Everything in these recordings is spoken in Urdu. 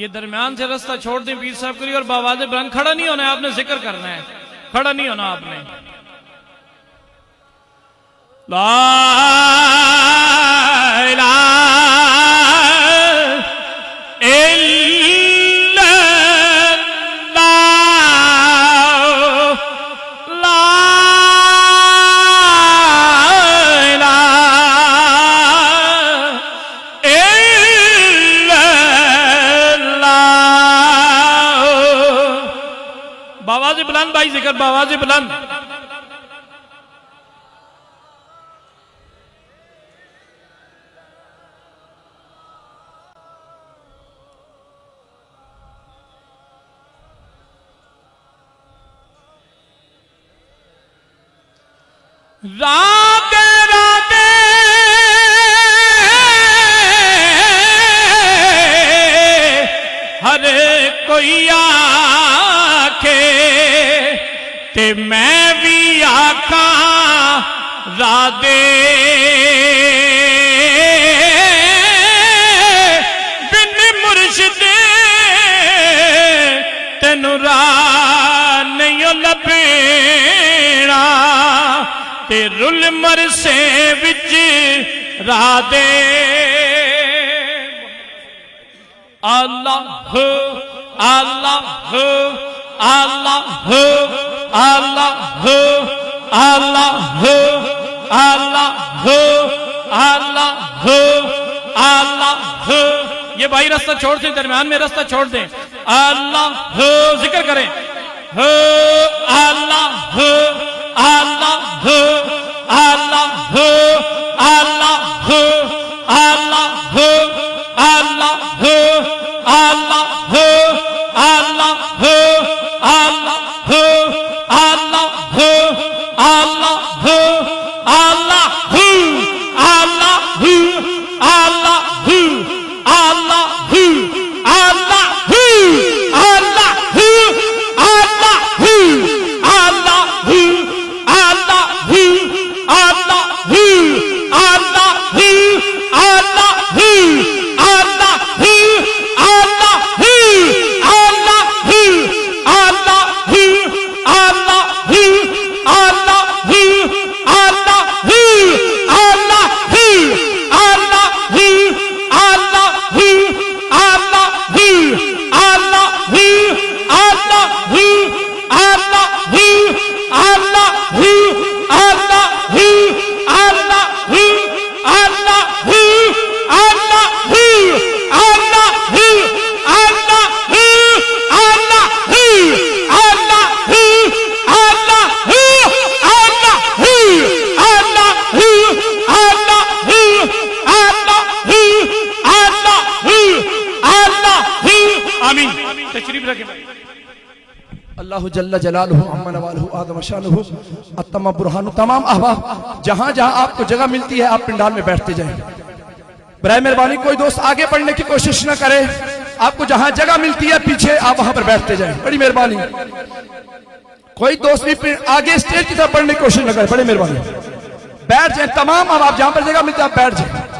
یہ درمیان سے رستہ چھوڑ دیں پیر صاحب کے لیے، اور بآواز بلند کھڑا نہیں ہونا ہے، آپ نے ذکر کرنا ہے، کھڑا نہیں ہونا آپ نے. لا الہ الا اللہ، لا الہ الا اللہ. بآواز بلند بھائی ذکر، بآواز بلند. راگ راگ ہر کوئی آکھے تے میں بھی آکھاں رادے بن مرشد تینوں راہ نہیں لبھینا، رل مرسے وچ راہ دے. اللہ اللہ اللہ اللہ اللہ اللہ اللہ اللہ. یہ بھائی رستہ چھوڑ دیں، درمیان میں رستہ چھوڑ دیں. اللہ ذکر کریں. اللہ اللہ اللہ اللہ اللہ اللہ اللہ اللہ تشریف رکھیں. اللہ جل جلالہ عمن والہ آدم شانہ اتم برہان. تمام احباب جہاں جہاں آپ کو جگہ ملتی ہے آپ پنڈال میں بیٹھتے جائیں. برائے مہربانی کوئی دوست آگے پڑھنے کی کوشش نہ کرے، آپ کو جہاں جگہ ملتی ہے پیچھے آپ وہاں پر بیٹھتے جائیں. بڑی مہربانی. کوئی دوست بھی آگے اسٹیج کی طرف پڑھنے کی کوشش نہ کرے. بڑی مہربانی بیٹھ جائیں. تمام احباب جہاں پر جگہ ملتی ہے آپ بیٹھ جائیں.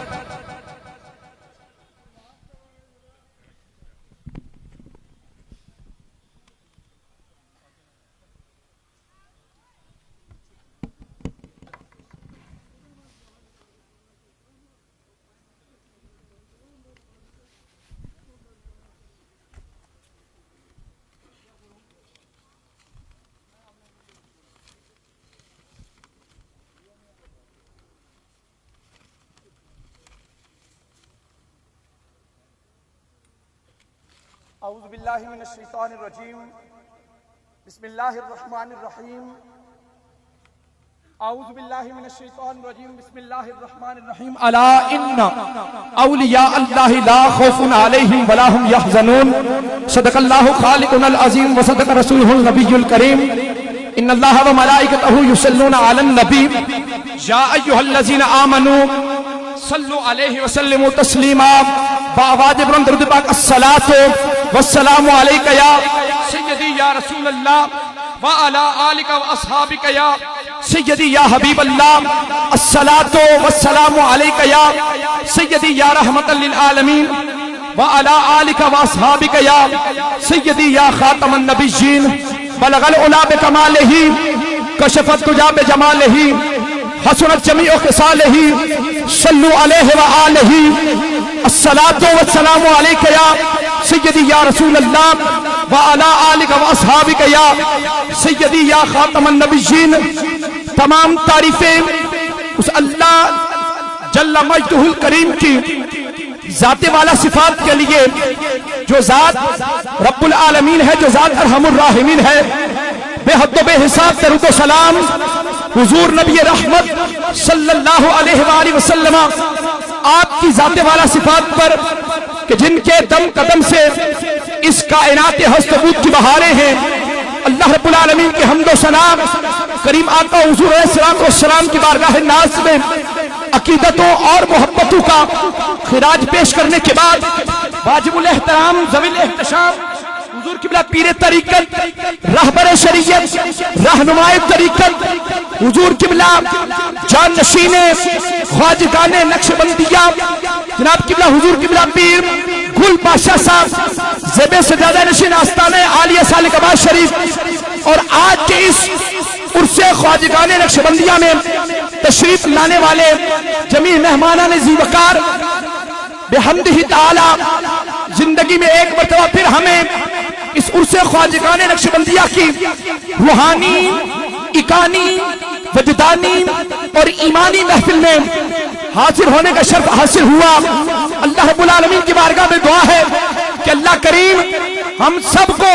اعوذ باللہ من الشیطان الرجیم بسم اللہ الرحمن الرحیم اعوذ باللہ من الشیطان الرجیم بسم اللہ الرحمن الرحیم الا ان اولیاء اللہ لا خوف علیہم ولا هم يحزنون صدق اللہ خالقنا العظیم وصدق رسولہ النبی الکریم ان اللہ وملائکتہ یصلون علی النبی یا ایہا الذین آمنوا صلو علیہ وسلم تسلیما. بآواز بلند درود پاک الصلاۃ والسلام علیکہ یا سیدی یا رسول اللہ وعلی آلک واصحابک یا سیدی یا حبیب اللہ. الصلاۃ والسلام علیکہ یا سیدی یا رحمت للعالمین وعلى آلك واصحابك يا سيدي يا خاتم النبيين بلغ العلا بكماله كشف الدجى بجماله حسنت جميع خصاله صلوا عليه وآله الصلاة والسلام عليك يا سيدي يا رسول الله وعلى آلك واصحابك يا سيدي يا خاتم النبيين. تمام تعریفیں اس اللہ جل مجدہ الکریم کی ذات والا صفات کے لیے جو ذات رب العالمین ہے، جو ذات ارحم الراحمین ہے. بے حد و بے حساب درود و سلام حضور نبی رحمت صلی اللہ علیہ وآلہ وسلم آپ کی ذات والا صفات پر کہ جن کے دم قدم سے اس کائنات ہست بود کی بہاریں ہیں. اللہ رب العالمین کی حمد و ثنا کریم آقا حضور علیہ السلام کی بارگاہ ناز میں عقیدتوں اور محبتوں کا خراج پیش کرنے کے بعد واجب الاحترام ذوی الاحتشام حضور قبلہ پیر طریقت، رہبر شریعت، رہنمائے طریقت، حضور قبلہ جان نشین خواجگان نقشبندیہ جناب قبلہ حضور قبلہ پیر گل بادشاہ صاحب زیب سجادہ نشین آستانہ عالیہ سالک آباد شریف اور آج کے اس عرص خواجگان نقشبندیہ میں تشریف لانے والے جمیع مہمانان ذی وقار بحمدہ تعالی زندگی میں ایک مرتبہ پھر ہمیں اس عرص خواجگان نقشبندیہ کی روحانی، اکانی، وجدانی اور ایمانی محفل میں حاضر ہونے کا شرف حاصل ہوا. اللہ رب العالمین کی بارگاہ میں دعا ہے کہ اللہ کریم ہم سب کو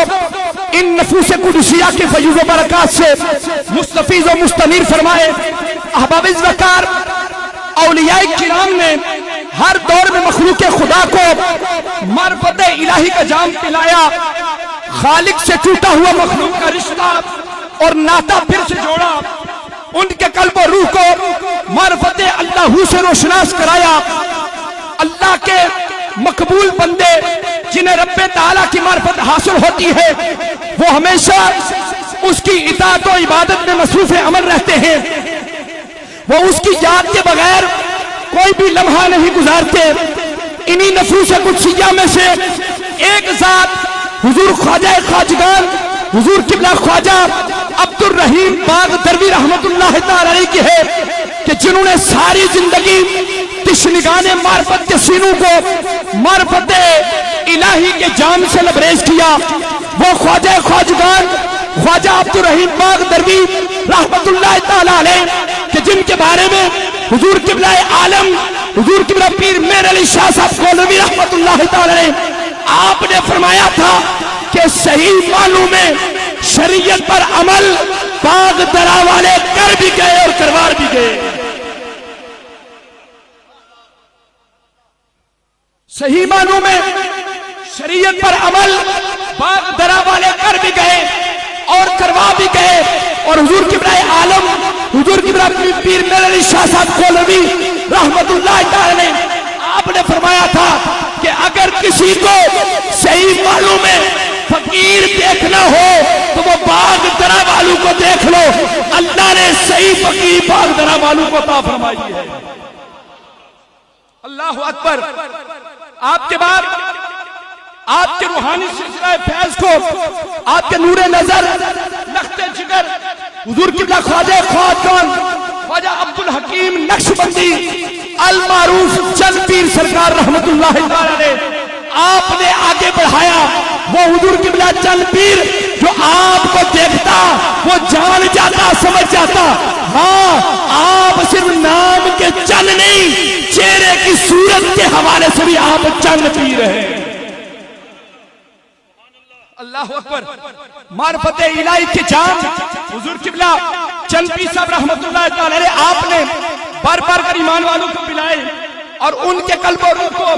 ان نفوس قدسیہ کے فیض و برکات سے مستفیض و مستنیر فرمائے. احباب وقار اولیاء کرام نے ہر دور میں مخلوق خدا کو معرفت الہی کا جام پلایا. خالق سے ٹوٹا ہوا مخلوق کا رشتہ اور ناتا پھر سے جوڑا. ان کے قلب و روح کو معرفت اللہ سے روشناس کرایا. اللہ کے مقبول بندے جنہیں رب تعالیٰ کی معرفت حاصل ہوتی ہے وہ ہمیشہ اس کی اطاعت و عبادت میں مصروف عمل رہتے ہیں. وہ اس کی یاد کے بغیر کوئی بھی لمحہ نہیں گزارتے. انہی نفوس قدسیہ میں سے ایک ذات حضور خواجہ خواجگان حضور قبلہ خواجہ عبد الرحیم باغ دروی رحمت اللہ تعالی علیہ کی ہے کہ جنہوں نے ساری زندگی تشنگان معرفت کے سینوں کو معرفت الہی کے جام سے لبریز کیا. وہ خواجہ خواجگان خواجہ عبد الرحیم باغ دروی رحمت اللہ تعالی علیہ کہ جن کے بارے میں حضور قبلہ عالم حضور قبلہ پیر میر علی شاہ صاحب کولوی رحمت اللہ تعالی علیہ آپ نے فرمایا تھا کہ صحیح معنوں میں شریعت پر عمل باغ درا والے کر بھی گئے اور کروار بھی گئے. صحیح معنوں میں شریعت پر عمل باغ درا والے کر بھی گئے اور کروا بھی گئے. اور حضور قبلہ عالم حضور قبلہ پیر میر علی شاہ صاحب کولوی رحمت اللہ تعالی آپ نے فرمایا تھا کہ اگر کسی کو صحیح معنوں میں فقیر دیکھنا ہو تو وہ باغ درا والوں کو دیکھ لو. اللہ نے صحیح فقیر باغ درا والوں کو عطا فرمائی ہے. اللہ اکبر. آپ کے بعد آپ کے روحانی سلسلہ فیض کو آپ کے نور نظر لخت جگر حضور قبلہ خواجہ خواجگان خواجہ عبد الحکیم نقشبندی المعروف چند پیر سرکار رحمت اللہ علیہ آپ نے آگے بڑھایا. وہ حضور قبلہ چند پیر جو آپ کو دیکھتا وہ جان جاتا سمجھ جاتا. ہاں آپ صرف نام کے چند نہیں چہرے کی صورت کے حوالے سے بھی آپ چند پیر ہیں. اللہ اکبر. معرفت الہی کے جام حضور قبلہ چند پیر صاحب رحمت اللہ تعالی علیہ آپ نے بار بار کر ایمان والوں کو پلائے اور ان کے قلب و روح کو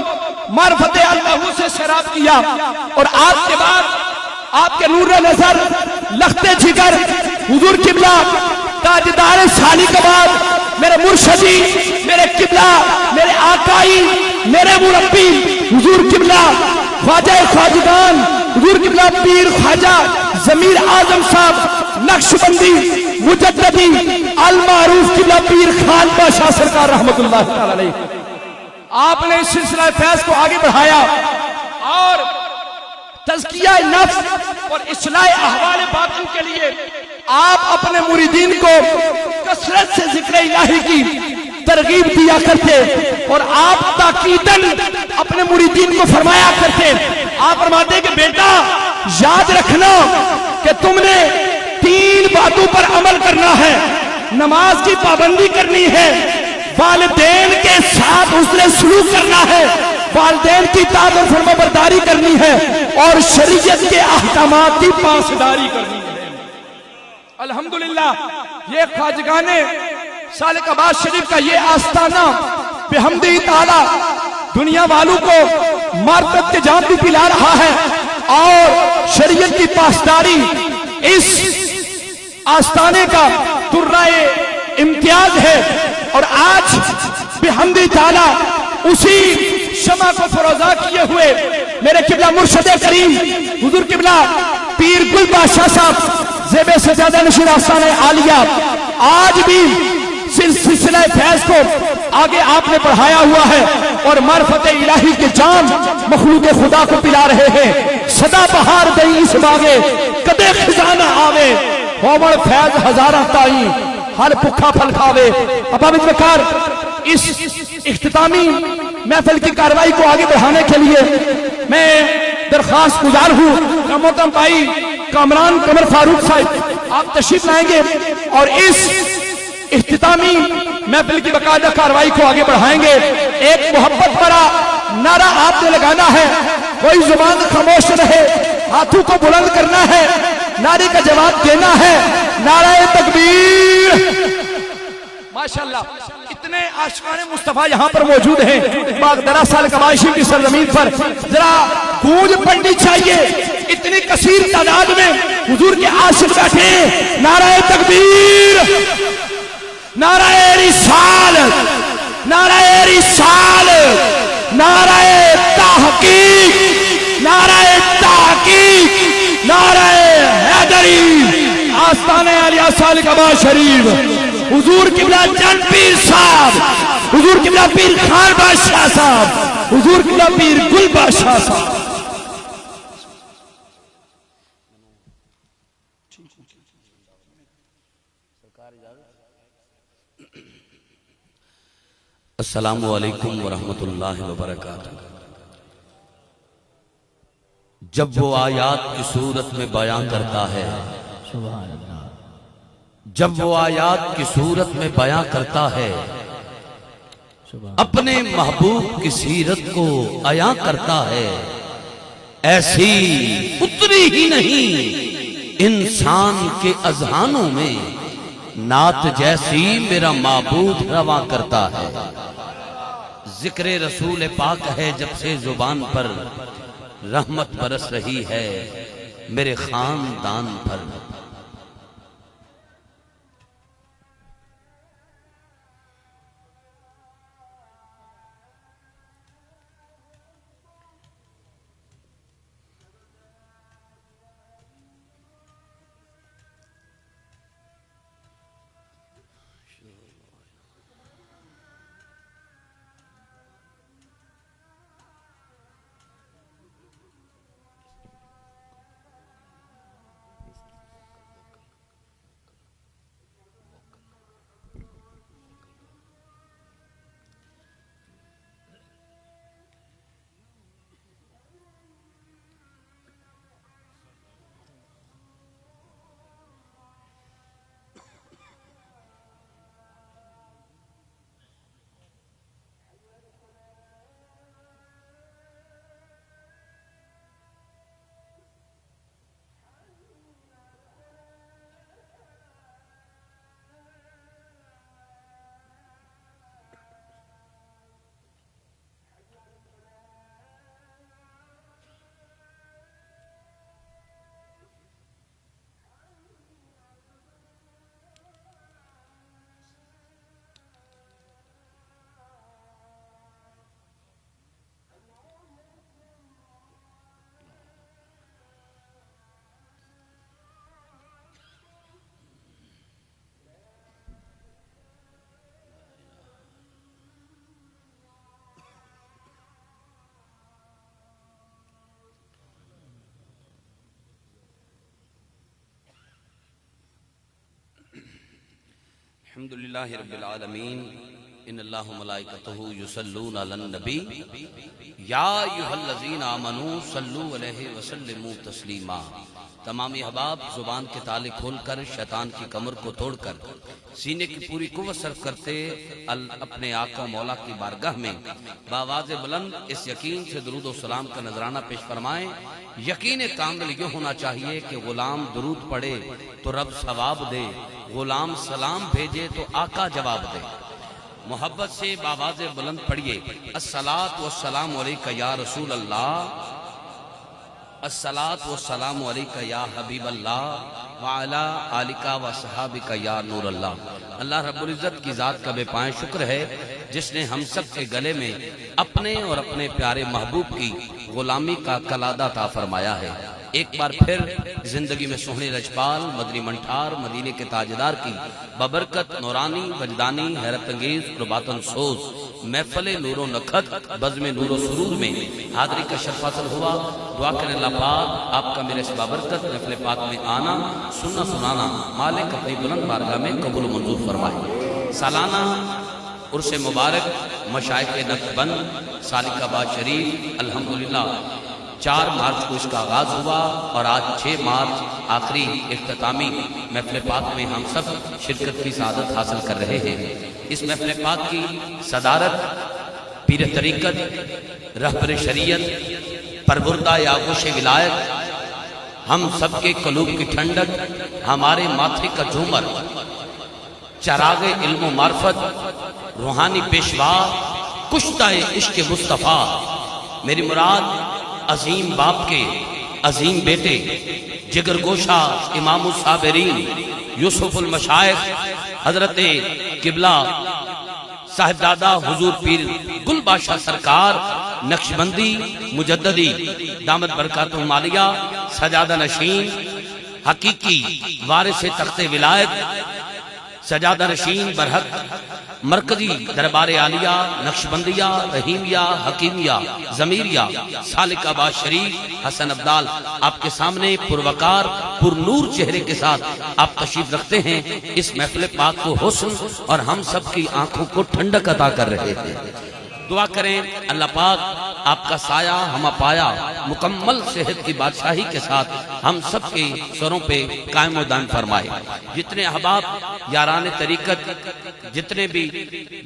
معرفت اللہ سے سیراب کیا. اور آپ کے بعد آپ کے نور نظر لخت جگر حضور قبلہ تاجدار سالی کے بعد میرے مرشدی میرے قبلہ میرے آقائی میرے مربی حضور قبلہ خواجہ خواجگان حضور قبلہ پیر خواجہ ضمیر اعظم صاحب نقشبندی مجددی المعروف قبلہ پیر خان بادشاہ سرکار رحمت اللہ تعالی علیہ آپ نے اس سلسلہ فیض کو آگے بڑھایا. اور تزکیہ نفس اور اصلاح احوال باطن کے لیے آپ اپنے مریدین کو کثرت سے ذکر الہی کی ترغیب دیا کرتے اور آپ تاکیداً اپنے مریدین کو فرمایا کرتے. آپ فرماتے کہ بیٹا یاد رکھنا کہ تم نے 3 باتوں پر عمل کرنا ہے. نماز کی پابندی کرنی ہے, والدین کے ساتھ حسن سلوک کرنا ہے, والدین کی اطاعت اور فرمانبرداری کرنی ہے, اور شریعت کے احکامات کی پاسداری کرنی ہے. الحمدللہ یہ خواجگان سالک آباد شریف کا یہ آستانہ بحمدہ تعالی دنیا والوں کو معرفت کے جام بھی پلا رہا ہے اور شریعت کی پاسداری اس آستانے کا درہ امتیاز ہے. اور آج بحمدہ تعالی اسی شمع کو فروزہ کیے ہوئے میرے قبلہ مرشد کریم حضور قبلہ پیر گل بادشاہ صاحب زیب سجادہ نشین آستانہ عالیہ آج بھی سلسلہ فیض کو آگے آپ نے بڑھایا ہوا ہے اور معرفت الہی کے جام مخلوق خدا کو پلا رہے ہیں. سدا بہار دئی اس باغے کدے خزانہ آوے, ہومڑ فیض ہزارہ تائی ہر پکھا پھل کھاوے. ابابت وقار اس اختتامی محفل کی کاروائی کو آگے بڑھانے کے لیے میں درخواست گزار ہوں کہ محترم بھائی کامران قمر فاروق صاحب آپ تشریف لائیں گے اور اس اختتامی محفل کی باقاعدہ کاروائی کو آگے بڑھائیں گے. ایک محبت بھرا نعرہ آپ نے لگانا ہے, کوئی زبان خاموش رہے, ہاتھوں کو بلند کرنا ہے, نعرے کا جواب دینا ہے. نعرہ تکبیر. ماشاءاللہ اتنے عاشقان مصطفیٰ یہاں پر موجود ہیں باغدرہ سالک آباد شریف کی سرزمین پر, ذرا گونج پڑنی چاہیے. اتنی کثیر تعداد میں حضور کے عاشق بیٹھے ہیں. نعرہ تکبیر, نعرہ رسالت, نعرہ رسالت, نعرہ تحقیق, نعرہ تحقیق, نعرہ حیدری. آستانہ عالیہ سالک آباد شریف حضور قبلہ چند پیر صاحب, حضور قبلہ پیر خان بادشاہ صاحب, حضور قبلہ پیر گل بادشاہ صاحب. السلام علیکم ورحمۃ اللہ وبرکاتہ. جب وہ آیات کی صورت میں بیان کرتا ہے, جب وہ آیات کی صورت میں بیان کرتا ہے, اپنے محبوب کی سیرت کو عیاں کرتا ہے, ایسی اتری ہی نہیں انسان کے اذہانوں میں نعت جیسی میرا معبود رواں کرتا ہے. ذکر رسول پاک ہے جب سے زبان پر, رحمت برس رہی ہے میرے خاندان پر. الحمدللہ رب العالمین ان اللہ ملائکتہ یصلون علی النبی یا ایھا الذین آمنوا صلوا علیہ وسلموا تسلیما۔ تمام احباب زبان کے تالے کھول کر شیطان کی کمر کو توڑ کر سینے کی پوری قوت صرف کرتے اپنے آقا مولا کی بارگاہ میں بآواز بلند اس یقین سے درود و سلام کا نذرانہ پیش فرمائیں۔ یقین کامل یہ ہونا چاہیے کہ غلام درود پڑھے تو رب ثواب دے، غلام سلام بھیجے تو آقا جواب دے۔ محبت سے بآواز بلند پڑھیے، الصلاۃ والسلام علیک یا رسول اللہ، الصلاۃ والسلام علیک یا حبیب اللہ وعلی آلک و صحابک یا نور اللہ۔ اللہ رب العزت کی ذات کا بے پائیں شکر ہے جس نے ہم سب کے گلے میں اپنے اور اپنے پیارے محبوب کی غلامی کا کلادہ عطا فرمایا ہے۔ ایک بار پھر زندگی میں سہنے رجپال مدنی منٹھار مدینے کے تاجدار کی ببرکت نورانی وجدانی حیرت انگیز قرباتن سوز محفل نور و نکھت بزم نور و سرور میں حاضری کا شرف حاصل ہوا۔ دعا کریں اللہ پاک آپ کا میرے اس بابرکت محفل پاک میں آنا سننا سنانا مالک اپنی بلند بارگاہ میں قبول و منظور فرمائے۔ سالانہ عرس مبارک مشائخ نقشبند سالک آباد شریف الحمدللہ 4 مارچ کو اس کا آغاز ہوا اور آج 6 مارچ آخری اختتامی محفل پاک میں ہم سب شرکت کی سعادت حاصل کر رہے ہیں۔ اس محفل پاک کی صدارت پیر طریقت رہبر شریعت پروردہ آغوش ولایت ہم سب کے قلوب کی ٹھنڈک ہمارے ماتھے کا جھومر چراغ علم و معرفت روحانی پیشوا کشتہ عشق مصطفیٰ میری مراد عظیم باپ کے عظیم بیٹے جگر گوشہ امام الصابرین یوسف المشائخ حضرت قبلہ صاحبزادہ حضور پیر گل بادشاہ سرکار نقشبندی مجددی دامت برکاتہم عالیہ سجادہ نشین حقیقی وارث تخت ولایت سجادہ نشین برحق مرکزی دربار عالیہ نقشبندیہ رحیمیہ حکیمیہ ضمیریہ سالک آباد شریف حسن ابدال آپ کے سامنے پروقار پر نور چہرے کے ساتھ آپ تشریف رکھتے ہیں۔ اس محفل پاک کو حسن اور ہم سب کی آنکھوں کو ٹھنڈک عطا کر رہے ہیں۔ دعا کریں اللہ پاک آپ کا سایہ ہمہ پایا مکمل صحت کی بادشاہی کے ساتھ ہم سب کے سروں پہ قائم و دائم فرمائے۔ جتنے احباب یاران طریقت جتنے بھی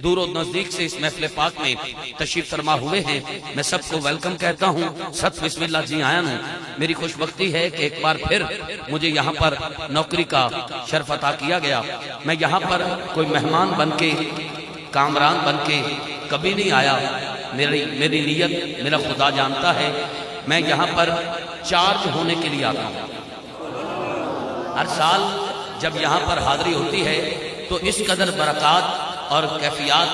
دور و نزدیک سے اس محفل پاک میں تشریف فرما ہوئے ہیں میں سب کو ویلکم کہتا ہوں۔ ست بسم اللہ جی آیا ہوں۔ میری خوش بختی ہے کہ ایک بار پھر مجھے یہاں پر نوکری کا شرف عطا کیا گیا۔ میں یہاں پر کوئی مہمان بن کے کامران بن کے کبھی نہیں آیا۔ میری نیت میرا خدا جانتا ہے۔ میں یہاں پر چارج ہونے کے لیے آتا ہوں۔ ہر سال جب یہاں پر حاضری ہوتی ہے تو اس قدر برکات اور کیفیات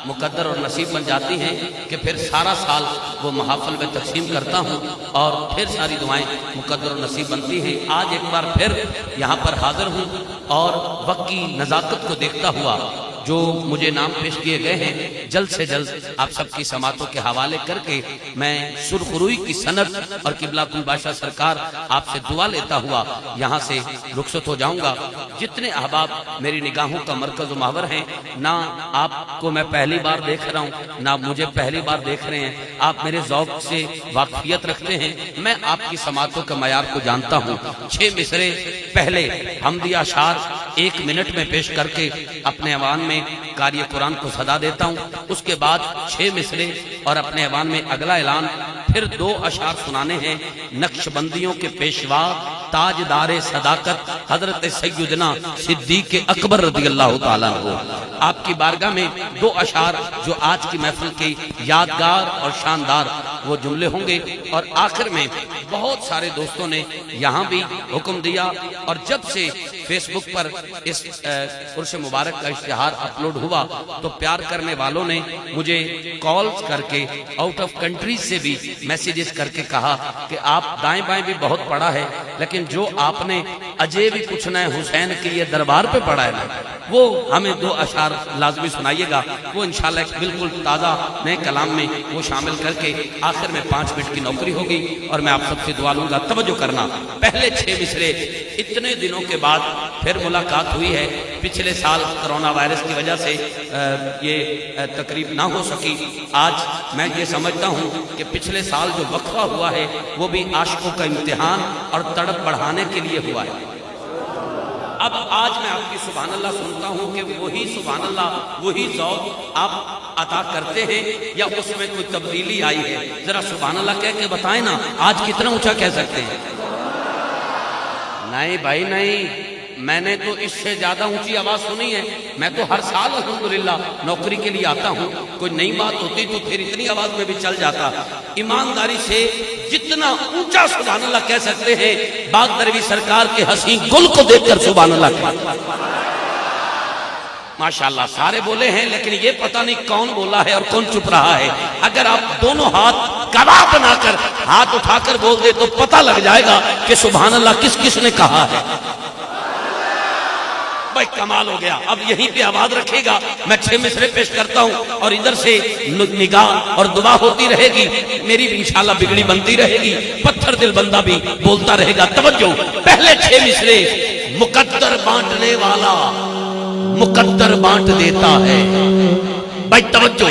مقدر اور نصیب بن جاتی ہیں کہ پھر سارا سال وہ محافل میں تقسیم کرتا ہوں اور پھر ساری دعائیں مقدر اور نصیب بنتی ہیں۔ آج ایک بار پھر یہاں پر حاضر ہوں اور وقت کی نزاکت کو دیکھتا ہوا جو مجھے نام پیش کیے گئے ہیں جلد سے جلد آپ سب کی سماعتوں کے حوالے کر کے میں سرخروئی کی سند اور قبلہ گل بادشاہ سرکار آپ سے دعا لیتا ہوا یہاں سے رخصت ہو جاؤں گا۔ جتنے احباب میری نگاہوں کا مرکز و محور ہیں، نہ آپ کو میں پہلی بار دیکھ رہا ہوں نہ مجھے پہلی بار دیکھ رہے ہیں، آپ میرے ذوق سے واقفیت رکھتے ہیں، میں آپ کی سماعتوں کے معیار کو جانتا ہوں۔ 6 مصرے پہلے حمدیہ اشعار 1 منٹ میں پیش کر کے اپنے ایوان میں قاری قرآن کو صدا دیتا ہوں۔ اس کے بعد 6 مصرے اور اپنے ایوان میں اگلا اعلان، پھر 2 اشعار سنانے ہیں نقشبندیوں کے پیشوا تاجدار صداقت حضرت سیدنا صدیق اکبر رضی اللہ تعالیٰ عنہ۔ آپ کی بارگاہ میں 2 اشعار جو آج کی محفل کی یادگار اور شاندار وہ جملے ہوں گے، اور آخر میں بہت سارے دوستوں نے یہاں بھی حکم دیا، اور جب سے فیس بک پر اس عرس مبارک کا اشتہار اپلوڈ ہوا تو پیار کرنے والوں نے مجھے کالز کر کے آؤٹ آف کنٹری سے بھی میسیجز کر کے کہا کہ آپ دائیں بائیں بھی بہت پڑھا ہے لیکن جو آپ نے اجے بھی پوچھنا ہے حسین کے یہ دربار پہ پڑا ہے نا، وہ ہمیں 2 اشعار لازمی سنائیے گا، وہ انشاءاللہ ایک بالکل تازہ نئے کلام میں وہ شامل کر کے آخر میں 5 منٹ کی نوکری ہوگی، اور میں آپ سب سے دعا لوں گا توجہ کرنا۔ پہلے 6 مصرے اتنے دنوں کے بعد پھر ملاقات ہوئی ہے، پچھلے سال کرونا وائرس کی وجہ سے یہ تقریب نہ ہو سکی۔ آج میں یہ سمجھتا ہوں کہ پچھلے سال جو وقفہ ہوا ہے وہ بھی عاشقوں کا امتحان اور تڑپ بڑھانے کے لیے ہوا ہے۔ اب آج میں آپ کی سبحان اللہ سنتا ہوں کہ وہی سبحان اللہ وہی ذوق آپ عطا کرتے ہیں یا اس میں کوئی تبدیلی آئی ہے؟ ذرا سبحان اللہ کہہ کے بتائیں نا، آج کتنا اونچا کہہ سکتے ہیں؟ نہیں بھائی نہیں، میں نے تو اس سے زیادہ اونچی آواز سنی ہے۔ میں تو ہر سال الحمدللہ نوکری کے لیے آتا ہوں، کوئی نئی بات ہوتی تو پھر اتنی آواز میں بھی چل جاتا۔ ایمانداری سے جتنا اونچا سبحان اللہ کہہ سکتے ہیں، باغ دروی سرکار کے حسین گل کو دیکھ کر سبحان اللہ کہا۔ ماشاءاللہ سارے بولے ہیں، لیکن یہ پتہ نہیں کون بولا ہے اور کون چپ رہا ہے۔ اگر آپ دونوں ہاتھ گواہ بنا کر ہاتھ اٹھا کر بول دے تو پتہ لگ جائے گا کہ سبحان اللہ کس کس نے کہا ہے۔ بھائی کمال ہو گیا۔ اب یہیں پہ آواز رکھے گا، میں 6 مصرے پیش کرتا ہوں اور ادھر سے نگاہ اور دعا ہوتی رہے گی، میری بھی انشاءاللہ بگڑی بنتی رہے گی، پتھر دل بندہ بھی بولتا رہے گا۔ توجہ، پہلے 6 مصرے۔ مقدر بانٹنے والا مقدر بانٹ دیتا ہے۔ بھائی توجہ،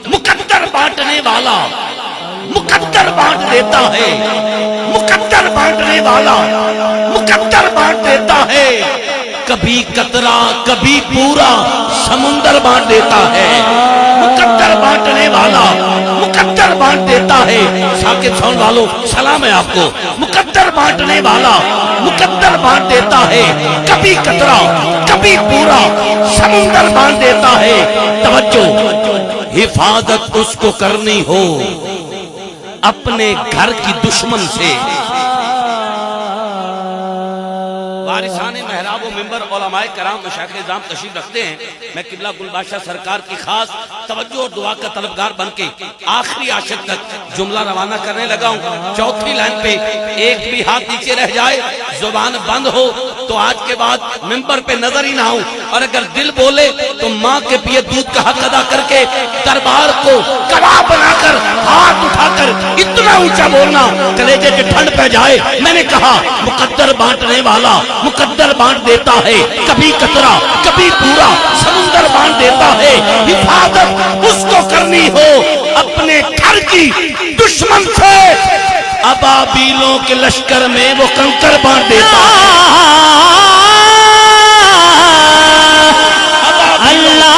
مقدر بانٹنے والا مقدر بانٹ دیتا ہے، مقدر بانٹنے والا مقدر بانٹ دیتا ہے۔ کبھی قطرہ کبھی پورا سمندر بانٹ دیتا ہے۔ مقدر بانٹنے والا مقدر بانٹ دیتا ہے۔ ساکت ساؤنڈ والوں سلام ہے آپ کو۔ مقدر بانٹنے والا مقدر بانٹ دیتا ہے، کبھی قطرہ کبھی پورا سمندر بانٹ دیتا ہے۔ توجہ، حفاظت اس کو کرنی ہو اپنے گھر کی دشمن سے۔ وارثان محراب و منبر علماء کرام مشایخ اعظام تشریف رکھتے ہیں۔ میں قبلہ گل بادشاہ سرکار کی خاص توجہ اور دعا کا طلبگار بن کے آخری عاشق تک جملہ روانہ کرنے لگا ہوں۔ چوتھی لائن پہ ایک بھی ہاتھ نیچے رہ جائے، زبان بند ہو تو آج کے بعد منبر پہ نظر ہی نہ ہوں، اور اگر دل بولے تو ماں کے پیے دودھ کا حق ادا کر کے دربار کو گواہ بنا کر ہاتھ اٹھا کر اتنا اونچا بولنا کلیجے کی ٹھنڈ پہ جائے۔ میں نے کہا مقدر بانٹنے والا مقدر بانٹ دیتا ہے، کبھی قطرہ کبھی پورا سمندر بانٹ دیتا ہے۔ حفاظت اس کو کرنی ہو اپنے گھر کی دشمن سے، ابابیلوں کے لشکر میں وہ کنکر بانٹ دیتا ہے۔ اللہ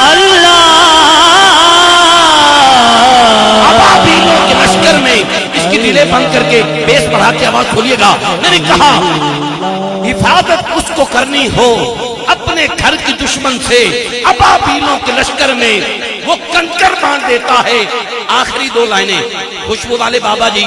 اللہ ابابیلوں کے لشکر میں، اس کی ڈیلے بند کر کے بیس بڑھا کے آواز کھولیے گا۔ میں نے کہا حفاظت اس کو کرنی ہو اپنے گھر کی دشمن سے، ابابیلوں کے لشکر میں وہ کنکر بانٹ دیتا ہے۔ آخری 2 لائنیں خوشبو والے بابا جی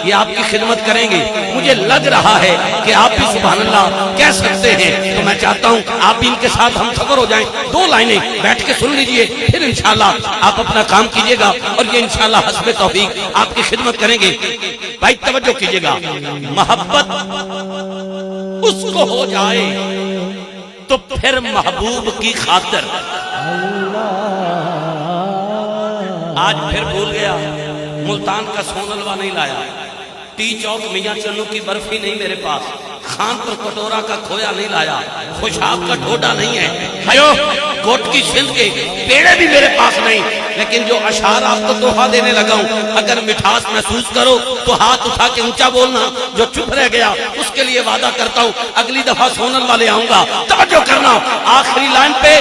یہ آپ کی خدمت کریں گے، مجھے لگ رہا ہے کہ آپ بھی سبحان اللہ کہہ سکتے ہیں، تو میں چاہتا ہوں آپ بھی ان کے ساتھ ہم سفر ہو جائیں۔ 2 لائنیں بیٹھ کے سن لیجئے، پھر انشاءاللہ آپ اپنا کام کیجئے گا اور یہ انشاءاللہ حسب توفیق آپ کی خدمت کریں گے۔ بھائی توجہ کیجئے گا، محبت اس کو ہو جائے تو پھر محبوب کی خاطر۔ آج پھر بھول گیا، ملتان کا سون حلوہ نہیں لایا، ٹی چوک میاں چنو کی برفی نہیں میرے پاس، خان پر کٹورا کا کھویا نہیں لایا، خوشاب کا ڈھوڈا نہیں ہے، کوٹ کی سندھ کے پیڑے بھی میرے پاس نہیں، لیکن جو اشعار آپ کو تحفہ دینے لگا ہوں، اگر مٹھاس محسوس کرو تو ہاتھ اٹھا کے اونچا بولنا، جو چپ رہ گیا اس کے لیے وعدہ کرتا ہوں اگلی دفعہ سونل والے آؤں گا۔ توجہ کرنا، آخری لائن پہ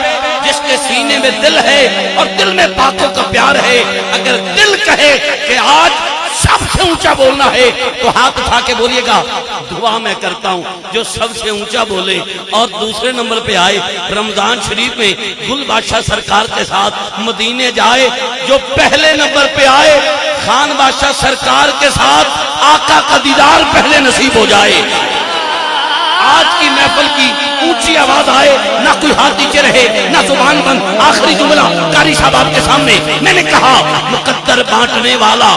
جس کے سینے میں دل ہے اور دل میں پاکوں کا پیار ہے، اگر دل کہے کہ آج سب سے اونچا بولنا ہے تو ہاتھ اٹھا کے بولیے گا۔ دعا میں کرتا ہوں جو سب سے اونچا بولے اور دوسرے نمبر پہ آئے، رمضان شریف میں گل بادشاہ سرکار کے ساتھ مدینے جائے، جو پہلے نمبر پہ آئے خان بادشاہ سرکار کے ساتھ آقا کا دیدار پہلے نصیب ہو جائے۔ آج کی محفل کی اونچی آواز آئے، نہ کوئی ہاتھ نیچے رہے، نہ زبان بند. آخری جملہ قاری صاحب آپ کے سامنے. میں نے کہا مقدر بانٹنے والا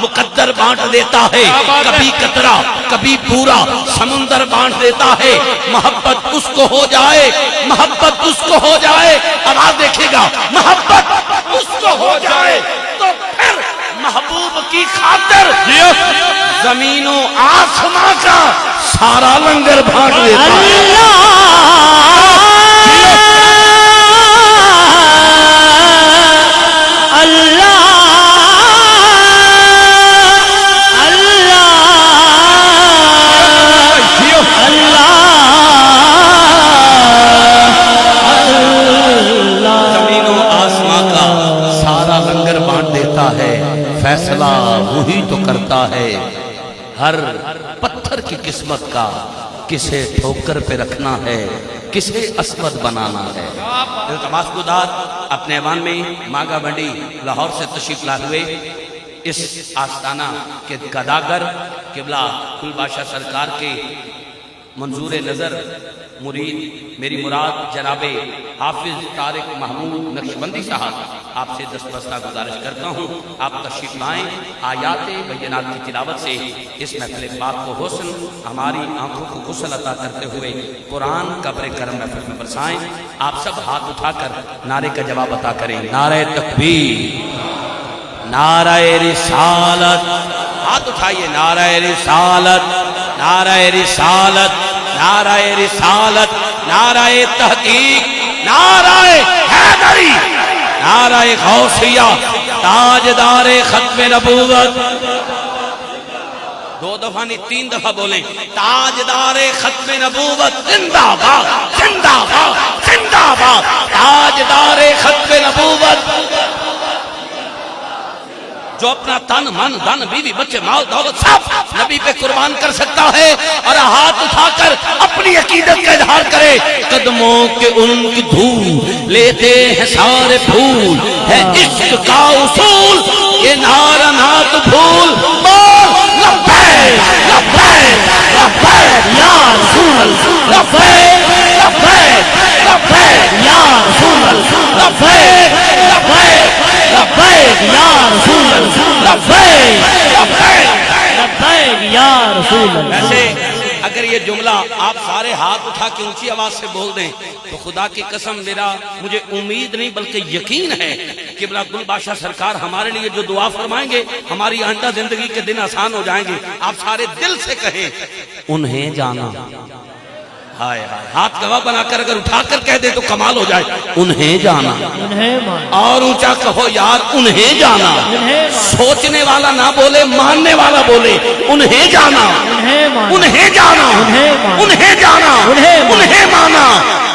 مقدر بانٹ دیتا ہے، کبھی قطرہ کبھی پورا سمندر بانٹ دیتا ہے. محبت اس کو ہو جائے، محبت اس کو ہو جائے، آواز دیکھے گا، محبت اس کو ہو جائے تو پھر محبوب کی خاطر زمین و آسماں کا سارا لنگر بانٹ دیتا ہے. فیصلہ وہی تو کرتا ہے ہر پتھر کی قسمت کا، کسے ٹھوکر پہ رکھنا ہے، کسے عصمت بنانا ہے. تماس گدار اپنے ایوان میں ماگا بنڈی لاہور سے تشریف لائے ہوئے اس آستانہ کے گداگر قبلہ گل بادشاہ سرکار کے منظور نظر مرید میری مراد جناب حافظ طارق محمود نقشبندی صاحب، آپ سے دستبستہ گزارش کرتا ہوں آپ تشریف لائیں. آیات بینات کی تلاوت سے اس محفل پاک کو حسن، ہماری آنکھوں کو غسل عطا کرتے ہوئے قرآن قبر کرم محفل میں برسائیں. آپ سب ہاتھ اٹھا کر نعرے کا جواب عطا کریں. نعرہ تکبیر، نعرہ رسالت. ہاتھ اٹھائیے. نعرہ رسالت، نعرہ رسالت، نعرہ رسالت، نعرہ تحقیق، نعرہ حیدری، نعرہ غوثیہ، تاجدار ختم نبوت. دو دفعہ نہیں 3 دفعہ بولیں. تاجدار ختم نبوت زندہ باد، زندہ باد، زندہ باد. تاجدار ختم نبوت جو اپنا تن من دھن بیوی بچے مال دولت سب نبی پہ قربان کر سکتا ہے اور ہاتھ اٹھا کر اپنی عقیدت کا اظہار کرے. قدموں کے ان کی دھول لیتے ہیں سارے پھول، ہے عشق کا اصول یہ نعرہ نہ تو بھول. بول لبیک لبیک لبیک یا رسول اللہ، لبیک لبیک لبیک یا رسول اللہ، لبیک لبیک لبیک یا رسول اللہ، لبیک لبیک لبیک یا رسول اللہ. ویسے اگر یہ جملہ آپ سارے ہاتھ اٹھا کے اونچی آواز سے بول دیں تو خدا کی قسم مجھے امید نہیں بلکہ یقین ہے کہ گل بادشاہ سرکار ہمارے لیے جو دعا فرمائیں گے ہماری آئندہ زندگی کے دن آسان ہو جائیں گے. آپ سارے دل سے کہیں انہیں جانا. ہائے ہائے، ہاتھ گواہ بنا کر اگر اٹھا کر کہہ دے تو کمال ہو جائے. انہیں جانا، اور اونچا کہو یار انہیں جانا. سوچنے والا نہ بولے، ماننے والا بولے. انہیں جانا، انہیں جانا، انہیں جانا، انہیں مانا.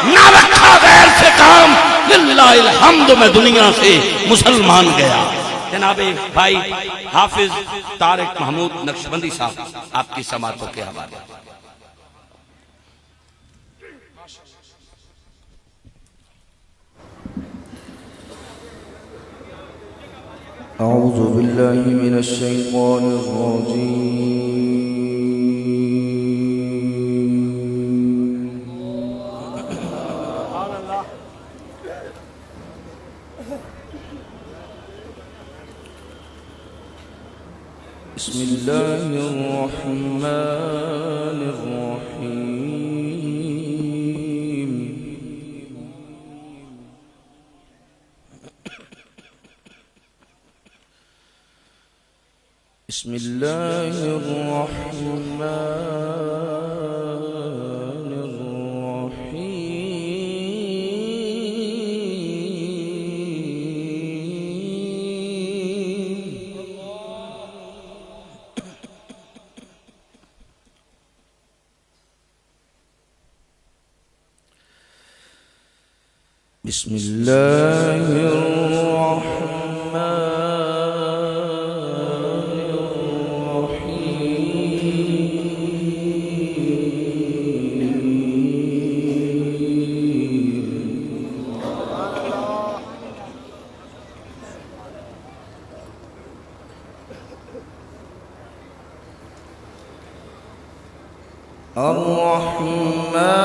نہ رکھا غیر سے کام، للہ الحمد میں دنیا سے مسلمان گیا. جناب بھائی حافظ طارق محمود نقشبندی صاحب آپ کی سماعتوں کے حوالے. أعوذ بالله من الشيطان الرجيم. بسم الله الرحمن الرحيم. بسم الله الرحمن الرحيم. بسم الله الرحمن الرحمن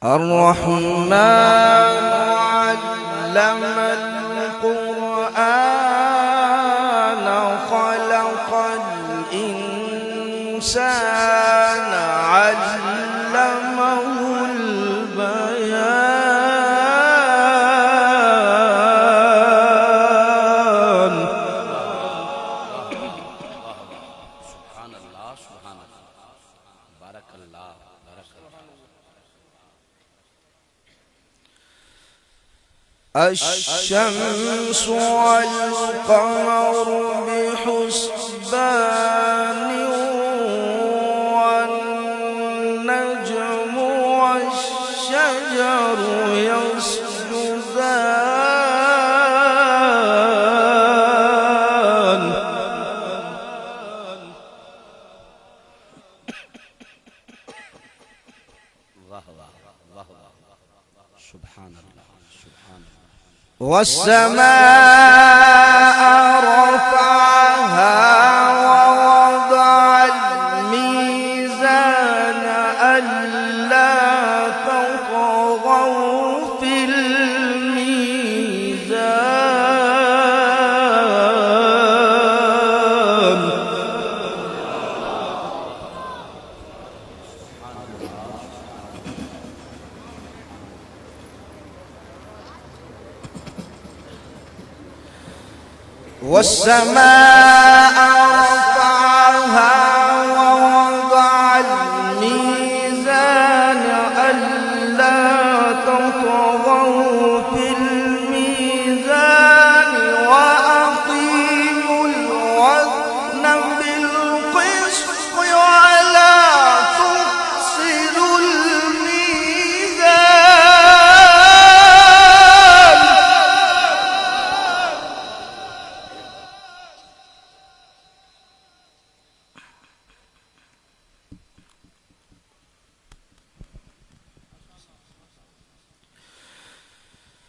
الرحمن علم القرآن خلق الإنسان علمه البيان. سبحان اللہ سبحان اللہ بارک اللہ بارک اللہ. الشمس والقمر بحسبان والنجم والشجر يسجدان. واہ واہ واہ واہ سبحان اللہ سبحان اللہ. والسماء رفعها ووضع الميزان ألا تطغوا في الميزان. والسماء رفعها ووضع الميزان ألا تطغوا في الميزان وأقيموا الوزن بالقسط ولا تخسروا الميزان.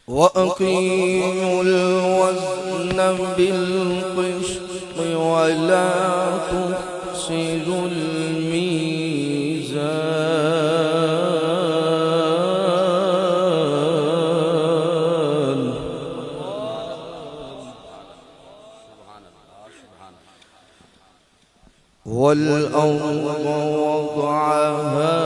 وأقيموا الوزن بالقسط ولا تخسروا الميزان. والأرض وضعها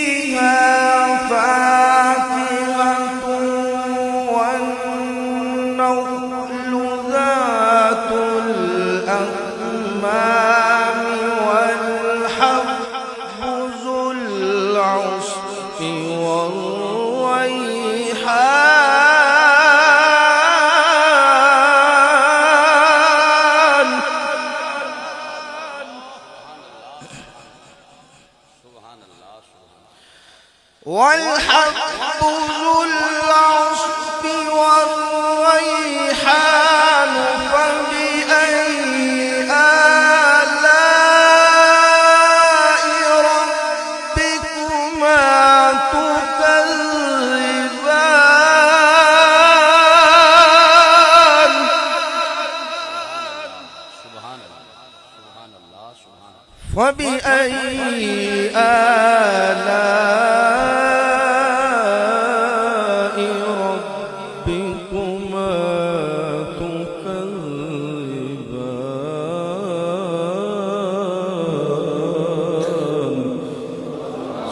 فيها فاكهة والنخل ذات الأكمام والحب ذو العصف والريحان. والحب ذو العصف والريحان. فبأي آلاء ربكما تكذبان. سبحان اللہ سبحان اللہ سبحان اللہ. فبأي آلاء ربكما تكذبان.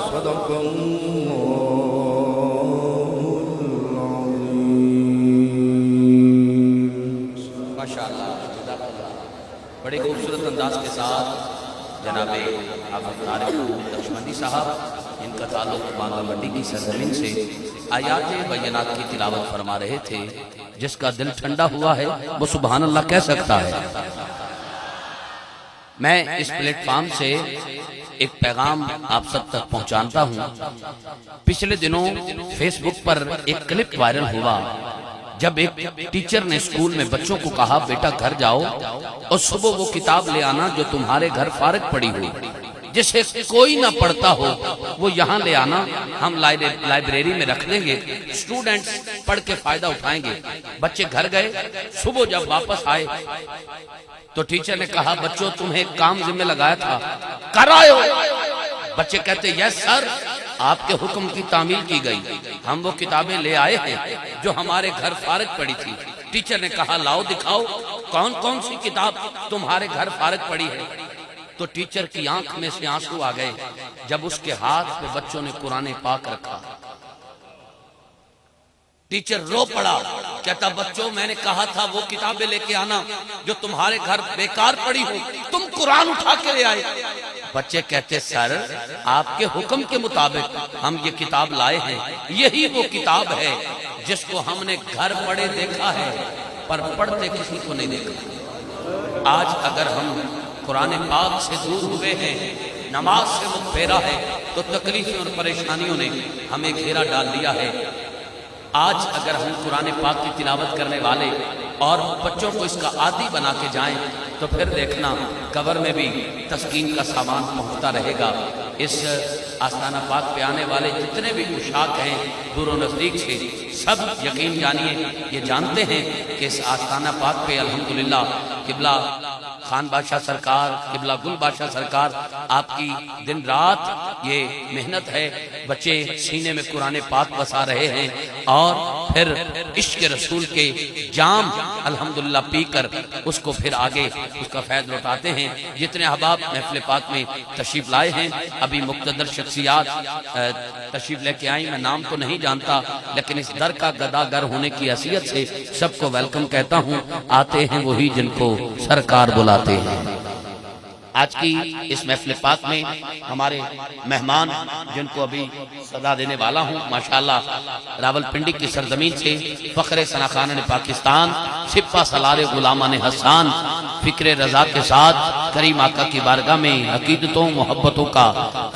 صدق الله العظيم. ماشاءاللہ جزاک اللہ. بڑے خوبصورت انداز کے ساتھ جناب حافظ طارق محمود لکشمندی صاحب، ان کا تعلق بانگا منڈی کی سرزمین سے آیات بینات کی تلاوت فرما رہے تھے. جس کا دل ٹھنڈا ہوا ہے وہ سبحان اللہ کہہ سکتا ہے. میں اس پلیٹ فارم سے ایک پیغام آپ سب تک پہنچانتا ہوں. پچھلے دنوں فیس بک پر ایک کلپ وائرل ہوا جب ایک ٹیچر نے اسکول میں بچوں کو کہا بیٹا گھر جاؤ اور صبح وہ کتاب لے آنا جو تمہارے گھر فارغ پڑی ہوئی، جسے کوئی نہ پڑھتا ہو، وہ یہاں لے آنا، ہم لائبریری میں رکھ دیں گے، اسٹوڈنٹس پڑھ کے فائدہ اٹھائیں گے۔ بچے گھر گئے، صبح جب واپس آئے تو ٹیچر نے کہا بچوں تمہیں ایک کام ذمہ لگایا تھا، کر آئے ہو؟ بچے کہتے یس سر، آپ کے حکم کی تعمیل کی گئی، ہم وہ کتابیں لے آئے ہیں جو ہمارے گھر فارغ پڑی تھی۔ ٹیچر نے کہا لاؤ دکھاؤ کون کون سی کتاب تمہارے گھر فارغ پڑی ہے۔ تو ٹیچر کی آنکھ میں سے آنسو آ گئے جب اس کے ہاتھ پہ بچوں نے قرآن پاک رکھا۔ ٹیچر رو پڑا، کہتا بچوں میں نے کہا تھا وہ کتابیں لے کے آنا جو تمہارے گھر بیکار پڑی ہو، تم قرآن اٹھا کے لے آئے۔ بچے کہتے سر آپ کے حکم کے مطابق ہم یہ کتاب لائے ہیں، یہی وہ کتاب ہے جس کو ہم نے گھر پڑے دیکھا ہے پر پڑھتے کسی کو نہیں دیکھا۔ آج اگر ہم قرآن پاک سے دور ہوئے ہیں، نماز سے منہ پھیرا ہے، تو تکلیفیں اور پریشانیوں نے ہمیں گھیرا ڈال دیا ہے۔ آج اگر ہم قرآن پاک کی تلاوت کرنے والے اور بچوں کو اس کا عادی بنا کے جائیں تو پھر دیکھنا قبر میں بھی تسکین کا سامان پہنچتا رہے گا۔ اس آستانہ پاک پہ آنے والے جتنے بھی عشاق ہیں دور و نزدیک سے، سب یقین جانیے یہ جانتے ہیں کہ اس آستانہ پاک پہ الحمدللہ قبلہ خان بادشاہ سرکار، قبلہ گل بادشاہ سرکار، آپ کی دن رات یہ محنت ہے، بچے سینے میں قرآن پاک بسا رہے ہیں اور پھر عشق رسول کے جام الحمدللہ پی کر اس کو پھر آگے اس کا فیض لوٹاتے ہیں۔ جتنے احباب محفل پاک میں تشریف لائے ہیں، ابھی مقتدر شخصیات تشریف لے کے آئیں، میں نام تو نہیں جانتا لیکن اس در کا گداگر ہونے کی حیثیت سے سب کو ویلکم کہتا ہوں۔ آتے ہیں وہی جن کو سرکار بلاتے ہیں۔ آج کی اس محفل پاک میں ہمارے مہمان جن کو ابھی صدا دینے والا ہوں، ماشاءاللہ راول پنڈی کی سرزمین سے فخر ثناخانہ پاکستان، سپہ سالار غلامان حسان، فکر رضا کے ساتھ کریم آقا کی بارگاہ میں عقیدتوں محبتوں کا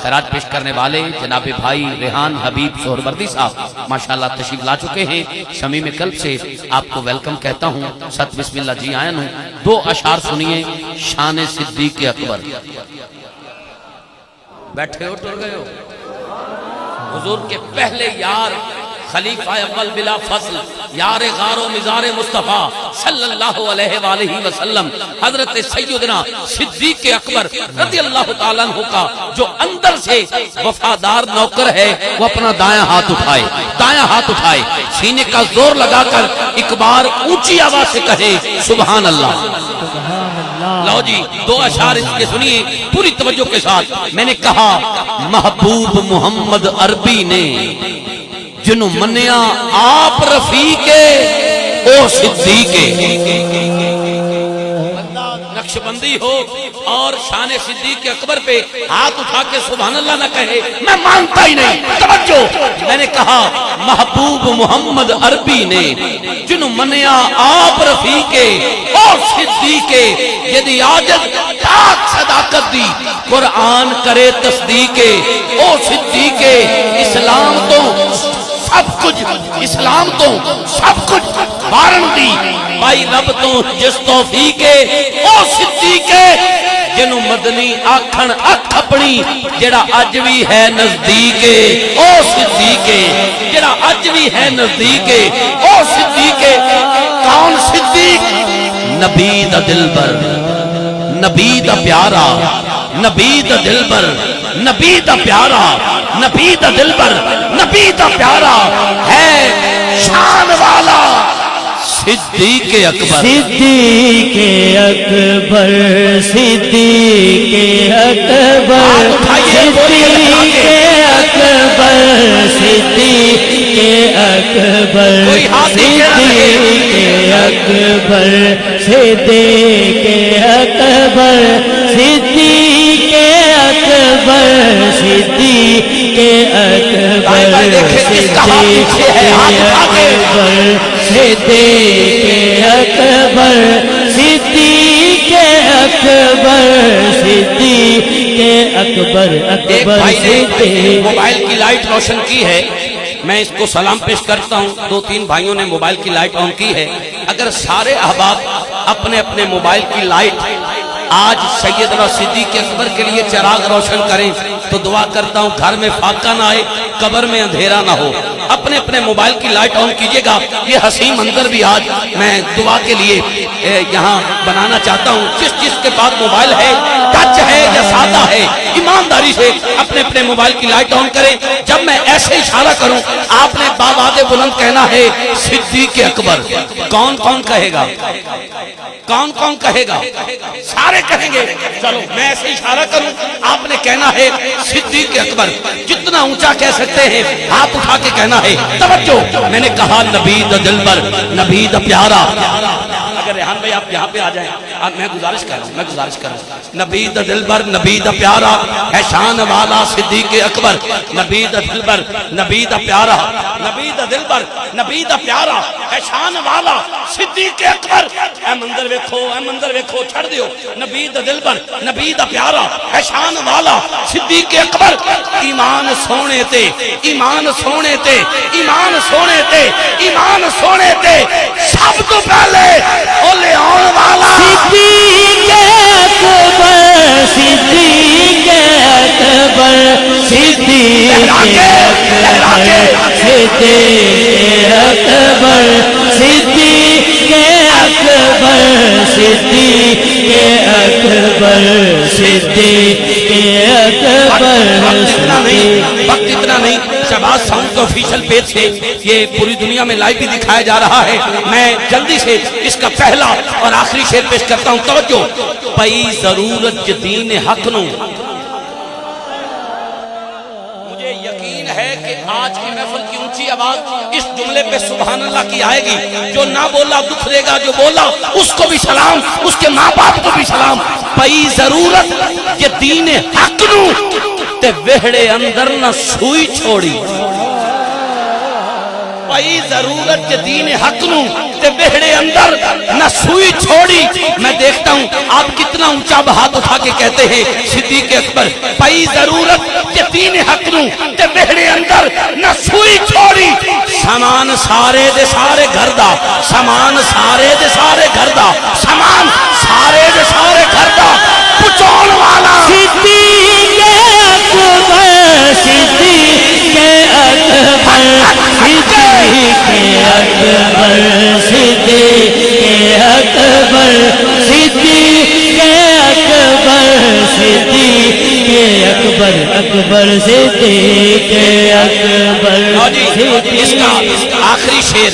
خراج پیش کرنے والے جناب بھائی ریحان حبیب سہروردی صاحب ماشاءاللہ تشریف لا چکے ہیں۔ شمیم قلب سے آپ کو ویلکم کہتا ہوں۔ ست بسم اللہ جی آئین ہوں۔ دو اشعار سنیے شان صدیق اکبر۔ بیٹھے ہو ٹر گئے ہو؟ حضور کے پہلے یار خلیفہ اول بلا فصل، یار غار و مزار مصطفیٰ صلی اللہ علیہ وآلہ وسلم، حضرت سیدنا صدیق اکبر رضی اللہ تعالیٰ عنہ کا جو اندر سے وفادار نوکر ہے، وہ اپنا دائیں ہاتھ اٹھائے، دائیں ہاتھ اٹھائے، سینے کا زور لگا کر ایک بار اونچی آواز سے کہے سبحان اللہ۔ لو جی دو اشعار اس کے سنیے پوری توجہ کے ساتھ۔ میں نے کہا محبوب محمد عربی نے جنہوں منیا آپ رفیقے او صدیقے، نقش بندی ہو اور شان صدیق اکبر پہ ہاتھ اٹھا کے سبحان اللہ نہ کہے میں مانتا ہی نہیں۔ توجہ، میں نے کہا محبوب محمد عربی نے جنہوں منیا آپ رفیقے اور صدیقے، یدی آجت پاک صداقت دی قرآن کرے تصدیقے او صدیقے، اسلام تو سب کچھ، اسلام تو سب کچھ وارنٹی بھائی رب تو جس توفیقے او صدیقے، جنہوں مدنی آکھن اکھ اپنی جڑا اج بھی ہے نزدیکے او صدیقے، جڑا اج بھی ہے نزدیکے او صدیقے۔ کون صدیق؟ نبی دا دلبر، نبی دا پیارا، نبی دا دلبر، نبی دا پیارا، نبی دا دلبر، نبی دا پیارا ہے شان والا صدیق اکبر۔ صدیق اکبر، صدیق اکبر، صدیق اکبر، صدیق اکبر، صدیق اکبر، صدیق اکبر، صدیق اکبر، صدیق اکبر، صدیق اکبر، صدیق اکبر، صدیق اکبر، صدیق اکبر، اکبر ایک بھائی نے موبائل کی لائٹ روشن کی ہے، میں اس کو سلام پیش کرتا ہوں. 2-3 بھائیوں نے موبائل کی لائٹ آن کی ہے. اگر سارے احباب اپنے اپنے موبائل کی لائٹ آج سیدنا صدیق اکبر کے لیے چراغ روشن کریں تو دعا کرتا ہوں گھر میں فاقہ نہ آئے, قبر میں اندھیرا نہ ہو. اپنے اپنے موبائل کی لائٹ آن کیجئے گا. یہ حسین منظر بھی آج میں دعا کے لیے یہاں بنانا چاہتا ہوں. جس جس کے پاس موبائل ہے, ٹچ ہے یا سادہ ہے, ایمانداری سے اپنے اپنے موبائل کی لائٹ آن کریں. جب میں ایسے اشارہ کروں آپ نے بآواز بلند کہنا ہے صدیق اکبر. کون کون کہے گا؟ کون کون کہے گا؟ سارے کہیں گے. چلو میں ایسے اشارہ کروں, آپ نے کہنا ہے صدیق اکبر. جتنا اونچا کہہ سکتے ہیں ہاتھ اٹھا کے کہنا ہے. توجہ, میں نے کہا نبی دا دلبر, نبی دا پیارا. اگر ریحان بھائی آپ یہاں پہ آ جائیں, میں گزارش کر رہا ہوں. نبی دا دلبر, نبی دا پیارا ہے شان والا صدیق اکبر. نبی دا دلبر, نبی دا پیارا, نبی دا دلبر, نبی دا پیارا ہے شان والا صدیق اکبر. اے منظر ویکھو, اے منظر ویکھو, چھڑ دیو. نبی دا دلبر, نبی دا پیارا ہے شان والا صدیق اکبر. ایمان سونے تے, ایمان سونے تے, ایمان سونے تے, ایمان سونے تے سب تو پہلے اولے آن والا صدیق اکبر, صدیق اکبر, صدیق اکبر, صدیق اکبر, صدیق اکبر, صدیق اکبر, صدیق اکبر. وقت اتنا نہیں. شہباز ساؤنڈ کے آفیشیل پیج سے یہ پوری دنیا میں لائیو بھی دکھایا جا رہا ہے. میں جلدی سے اس کا پہلا اور آخری شعر پیش کرتا ہوں. توجہ, پئی ضرورت دین حق نو. مجھے یقین ہے کہ آج کی محفل کی اونچی آواز اس جملے پہ سبحان اللہ کی آئے گی. جو نہ بولا دکھ دے گا, جو بولا اس کو بھی سلام, اس کے ماں باپ کو بھی سلام. پئی ضرورت کہ دین حق نو تے وہڑے اندر نہ سوئی چھوڑی. پئی ضرورت کہ دین حق نو تے وہڑے اندر نہ سوئی چھوڑی. میں دیکھتا ہوں آپ کتنا اونچا ہاتھ اٹھا کے کہتے ہیں صدیق اکبر. پئی ضرورت کہ دین حق نو تے وہڑے اندر نہ سوئی چھوڑی. سامان سارے دے سارے گھر دا, سامان سارے دے سارے گھر دا, سامان سارے دے سارے گھر دا پچھون والا صدیق اکبر, صدیق اکبر, صدیق اکبر, صدیق اکبر, صدیق اکبر, صدیق اکبر, اکبر صدیق اکبر. اس کا آخری شعر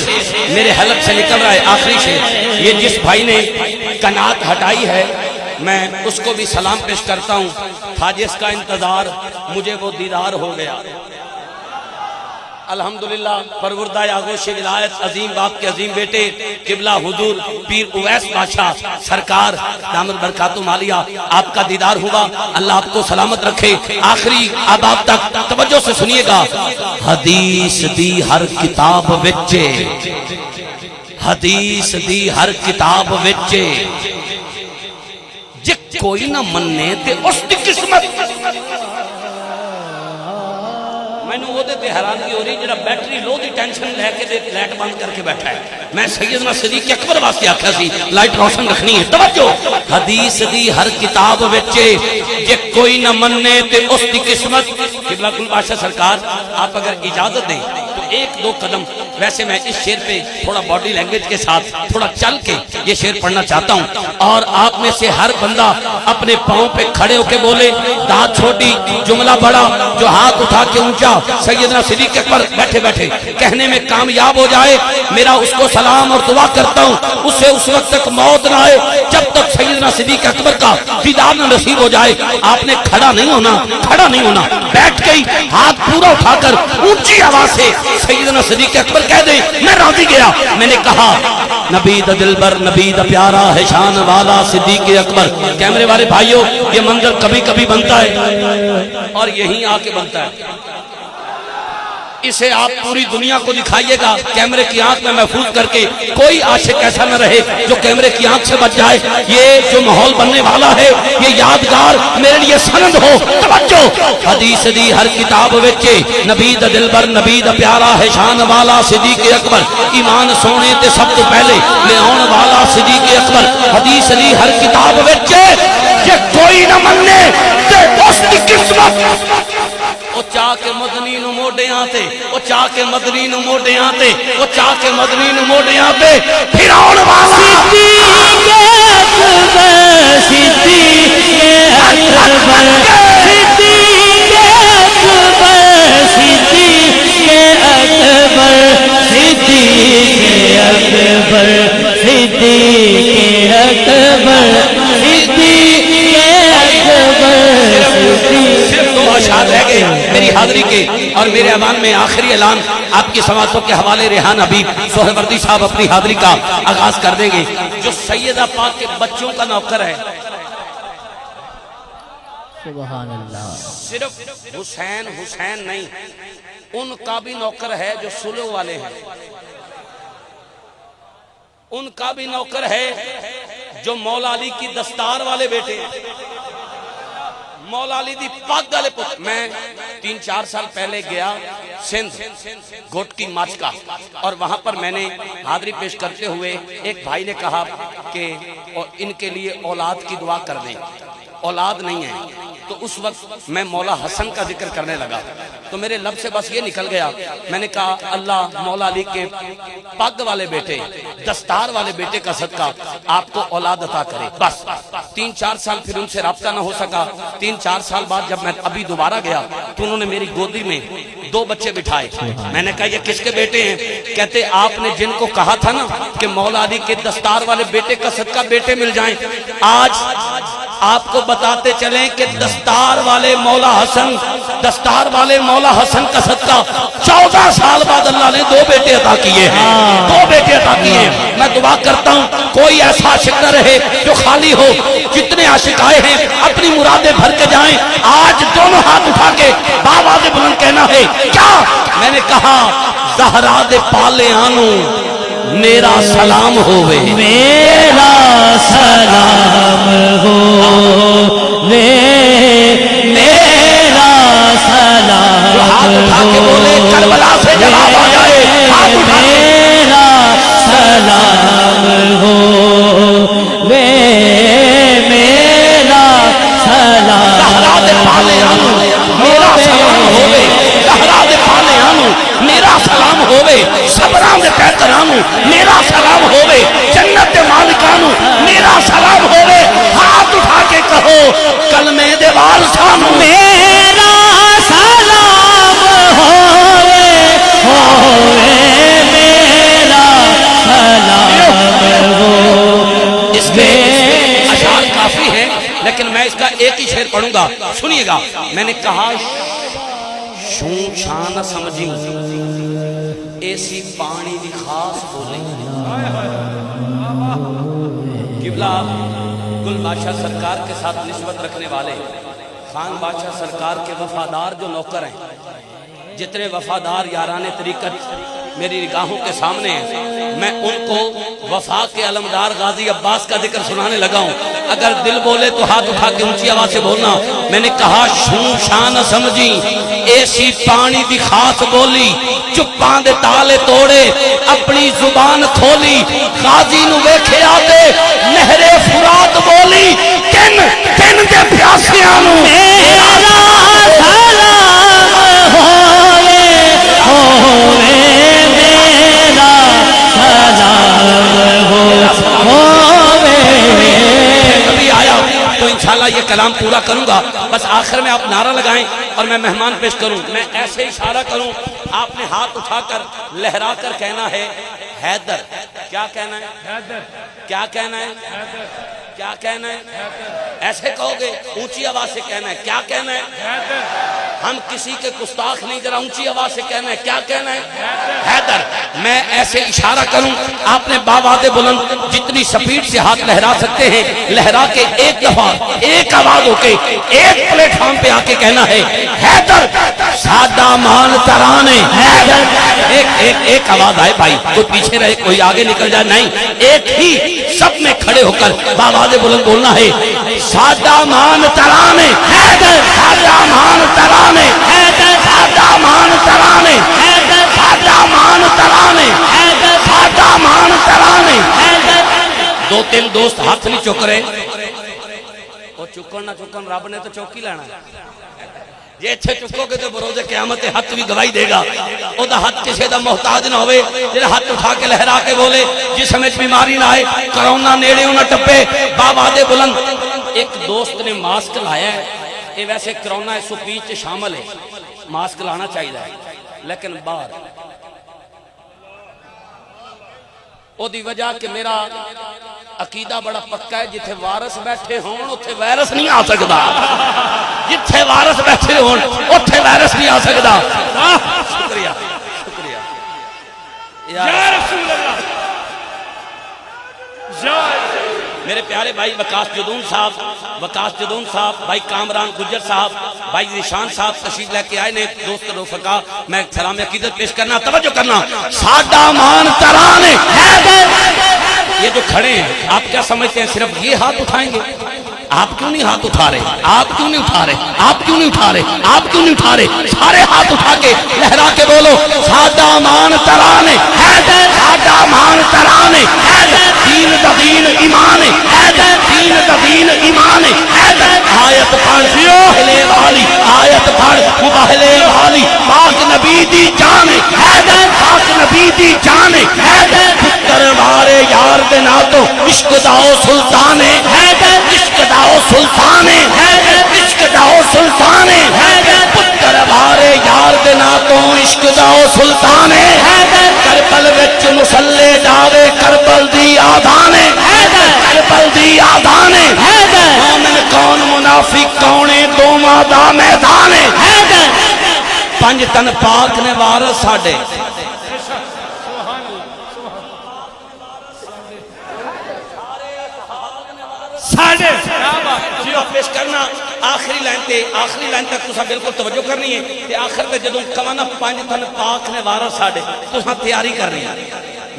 میرے حلق سے نکل رہا ہے. آخری شعر یہ جس بھائی نے قناعت ہٹائی ہے میں اس کو بھی سلام پیش کرتا ہوں. تھا جس کا انتظار مجھے وہ دیدار ہو گیا. الحمدللہ پروردہ آغوش ولایت عظیم باپ کے عظیم بیٹے قبلہ حضور پیر اویس بادشاہ سرکار دامت برکاتہم عالیہ آپ کا دیدار ہوا. اللہ آپ کو سلامت رکھے. آخری آباب تک توجہ سے سنیے گا. حدیث دی ہر کتاب وچے, حدیث دی ہر کتاب وچے, جے کوئی نہ مننے تے اس دی قسمت. میں نے وہ دے حیرانگی ہو رہی جڑا بیٹری لو دی ٹینشن لے کے لائٹ بند کر کے بیٹھا ہے. میں سیدنا صدیق اکبر واسطے آکھیا سی لائٹ روشن رکھنی ہے. توجہ, حدیث دی ہر کتاب وچے جے کوئی نہ مننے تے اس دی قسمت. قبلہ کل بادشاہ سرکار آپ اگر اجازت دیں تو 1-2 قدم, ویسے میں اس شعر پہ تھوڑا باڈی لینگویج کے ساتھ تھوڑا چل کے یہ شعر پڑھنا چاہتا ہوں. اور آپ میں سے ہر بندہ اپنے پاؤں پہ کھڑے ہو کے بولے, داد چھوٹی جملہ بڑا, جو ہاتھ اٹھا کے اونچا سیدنا صدیق اکبر بیٹھے بیٹھے کہنے میں کامیاب ہو جائے. میرا اس کو سلام اور دعا کرتا ہوں اسے اس وقت تک موت نہ آئے جب تک سیدنا صدیق اکبر کا دیدار نہ نصیب ہو جائے. آپ نے کھڑا نہیں ہونا, کھڑا نہیں ہونا, بیٹھ گئی ہاتھ پورا اٹھا کر اونچی آواز سے سیدنا صدیق اکبر کہہ دے میں راضی گیا. میں نے کہا نبی دا دلبر, نبی دا پیارا ہے شان والا صدیق اکبر. کیمرے والے بھائیوں یہ منظر کبھی کبھی بنتا ہے اور یہیں آ کے بنتا ہے. اسے آپ پوری دنیا کو دکھائیے گا کیمرے کی آنکھ میں محفوظ کر کے، کوئی عاشق ایسا نہ رہے جو کیمرے کی آنکھ سے بچ جائے۔ یہ جو ماحول بننے والا ہے یہ یادگار میرے لیے سند ہو۔ توجہ، حدیث دی ہر کتاب وچے نبی دا دلبر، نبی دا پیارا ہے شان والا صدیق اکبر، ایمان سونے تے سب تو پہلے لے آن والا صدیق اکبر۔ حدیث دی ہر کتاب وچے کہ کوئی نہ مننے تے اس دی قسمت او چاہ کے مدنی نو موڑیاں تے، او چاہ کے مدنی نو موڑیاں تے، او چاہ کے مدنی نو موڑیاں تے پھر آن والا میری حاضری کے اور میرے ایوان میں آخری اعلان آپ کی سماعتوں کے حوالے ریحان حبیب سہروردی صاحب اپنی حاضری کا آغاز کر دیں گے۔ جو سیدہ پاک کے بچوں کا نوکر ہے، سبحان اللہ، صرف حسین نہیں، ان کا بھی نوکر ہے جو سلو والے ہیں، ان کا بھی نوکر ہے جو مولا علی کی دستار والے بیٹے ہیں، مولا علی دی پاک والے پتر۔ میں 3-4 سال پہلے گیا سندھ گھوٹ کی مارچ کا، اور وہاں پر میں نے حاضری پیش کرتے ہوئے ایک بھائی نے کہا کہ ان کے لیے اولاد کی دعا کر دیں، اولاد نہیں ہے۔ تو اس وقت میں مولا حسن کا ذکر کرنے لگا تو میرے لب سے بس یہ نکل گیا، میں نے کہا اللہ مولا علی کے پگ والے بیٹے، دستار والے بیٹے کا صدقہ آپ کو اولاد عطا کرے۔ بس 3-4 سال پھر ان سے رابطہ نہ ہو سکا۔ 3-4 سال بعد جب میں ابھی دوبارہ گیا تو انہوں نے میری گودی میں 2 بچے بٹھائے۔ میں نے کہا یہ کس کے بیٹے ہیں؟ کہتے آپ نے جن کو کہا تھا نا کہ مولا علی کے دستار والے بیٹے کا صدقہ بیٹے مل جائیں، آج آپ کو بتاتے چلیں کہ دستار والے مولا حسن کا صدقہ 14 سال بعد اللہ نے 2 بیٹے عطا کیے ہیں، 2 بیٹے عطا کیے ہیں۔ میں دعا کرتا ہوں کوئی ایسا عاشق نہ رہے جو خالی ہو، جتنے عاشق آئے ہیں اپنی مرادیں بھر کے جائیں۔ آج دونوں ہاتھ اٹھا کے باواز بلند کہنا ہے کیا؟ میں نے کہا زہرا دے پالے آنو میرا سلام ہووے، میرا سلام ہووے، میرا سلام جو ہاتھ اٹھا کے بولے کربلا سے جواب آ جائے، ہاتھ اٹھا کے میرا سلام ہووے، میرا سلام زہرا دے پالے آنو میرا سلام ہووے، زہرا دے پالے آنو میرا سلام ہووے، صبران دے پیترانو میرا سلام ہووے، جنت دے مالکانو میرا سلام ہووے۔ ہاتھ اٹھا کے کہو کلمے دے وارثانو میرا سلام ہووے، میرا سلام ہو۔ اس کے اشعار کافی ہیں لیکن میں اس کا ایک ہی شعر پڑھوں گا، سنیے گا۔ میں نے کہا شون شان سمجھی ایسی پانی دی خاص بولی، قبلہ گل بادشاہ سرکار کے ساتھ نسبت رکھنے والے خان بادشاہ سرکار کے وفادار جو نوکر ہیں، جتنے وفادار یاران طریقت میری نگاہوں کے سامنے ہیں، میں ان کو وفا کے علمدار غازی عباس کا ذکر سنانے لگا ہوں۔ اگر دل بولے تو ہاتھ اٹھا کے اونچی آواز سے بولنا۔ میں نے کہا شون شان سمجھی ایسی پانی دی خاص بولی، چپاں دے تالے توڑے اپنی زبان کھولی، غازی نو ویکھے آتے نہر فرات بولی، کن کن دے پیاسیاں نو میرا سلام ہووے، میرا سلام ہووے۔ کبھی آیا تو انشاءاللہ یہ کلام پورا کروں گا، بس آخر میں آپ نعرہ لگائیں اور میں مہمان پیش کروں، میں ایسے اشارہ کروں، آپ نے ہاتھ اٹھا کر لہرا کر کہنا ہے حیدر۔ کیا کہنا ہے؟ حیدر۔ کیا کہنا ہے؟ حیدر۔ کیا کہنا ہے؟ حیدر۔ ایسے کہو گے، اونچی آواز سے کہنا ہے، کیا کہنا ہے؟ حیدر۔ ہم کسی کے گستاخ نہیں، ذرا اونچی آواز سے کہنا ہے، کیا کہنا ہے؟ حیدر۔ میں ایسے اشارہ کروں، آپ نے باواد بلند جتنی سپیڈ سے ہاتھ لہرا سکتے ہیں لہرا کے ایک دفعہ ایک آواز ہو کے ایک پلیٹ فارم پہ آ کے کہنا ہے حیدر سادہ مان ترانے۔ حیدر ایک آواز آئے بھائی، کوئی پیچھے رہے کوئی آگے نکل جائے، نہیں، ایک ہی سب میں کھڑے ہو کر باواد بلند بولنا ہے سادہ مان ترانے، سادہ مان ترانے، سادہ مان ترانے، سادہ مان ترانے، سادہ مان ترانے۔ دو تین دوست ہاتھ نہیں چک رہے، وہ چکن نہ چکن رب نے تو چوک ہی لینا ہے۔ یہ اتھے چکو گے تو بروز قیامت ہاتھ بھی گواہی دے گا، او دا ہاتھ کسی دا محتاج نہ ہوئے، جنہیں ہاتھ اٹھا کے لہرا کے بولے جس ہمیں بیماری نہ آئے، کرونا نیڑے نہ ٹپے۔ باواد بلند ایک دوست نے ماسک لایا ہے، یہ ویسے کرونا اس سپیچ شامل ہے، ماسک لانا چاہیے لیکن باہر او دی وجہ کہ میرا عقیدہ بڑا پکا ہے، جتھے وارث بیٹھے ہون اتھے وائرس نہیں آ سکتا، جتھے وارث بیٹھے ہون اتھے وائرس نہیں آ سکتا۔ شکریہ شکریہ یا رسول اللہ، میرے پیارے بھائی وقاص جدون صاحب، بھائی کامران گجر صاحب، بھائی ذیشان صاحب تشریف لے کے آئے نے، دوست رفقا میں سلام عقیدت پیش کرنا، توجہ کرنا، سادہ مان ترانے۔ یہ جو کھڑے ہیں آپ کیا سمجھتے ہیں صرف یہ ہاتھ اٹھائیں گے؟ آپ کیوں نہیں ہاتھ اٹھا رہے؟ آپ کیوں نہیں اٹھا رہے؟ آپ کیوں نہیں اٹھا رہے؟ آپ کیوں نہیں اٹھا رہے؟ سارے ہاتھ اٹھا کے لہرا کے بولو سادہ مان ترانے، سادہ مان ترانے، دین دا دین ایمان، دین دا دین ایمان۔ آیت پڑھ مباہلے والی، آیت پڑھ مباہلے والی، پاک نبی دی جان، پاک نبی دی جان، پتر وارے یار دے ناتوں عشق داؤ سلطانے، عشق داؤ سلطانے، عشق داؤ سلطانے، پتر وارے یار دے ناتوں عشق داؤ سلطانے۔ کربل وچ مسلے جاوے کربل دی آدھانے، کربل دی آدھانے، مومن کون منافق کونے دوما دا میدانے۔ پنج تن پاک نے وارث ساڈے، ساڑھے پیش کرنا آخری لائن تک تسا بالکل توجہ کرنی ہے کہ آخر تے جدوں کمانا پانچ تن پاک نے وارث ساڈے، تسا تیاری کرنی ہے،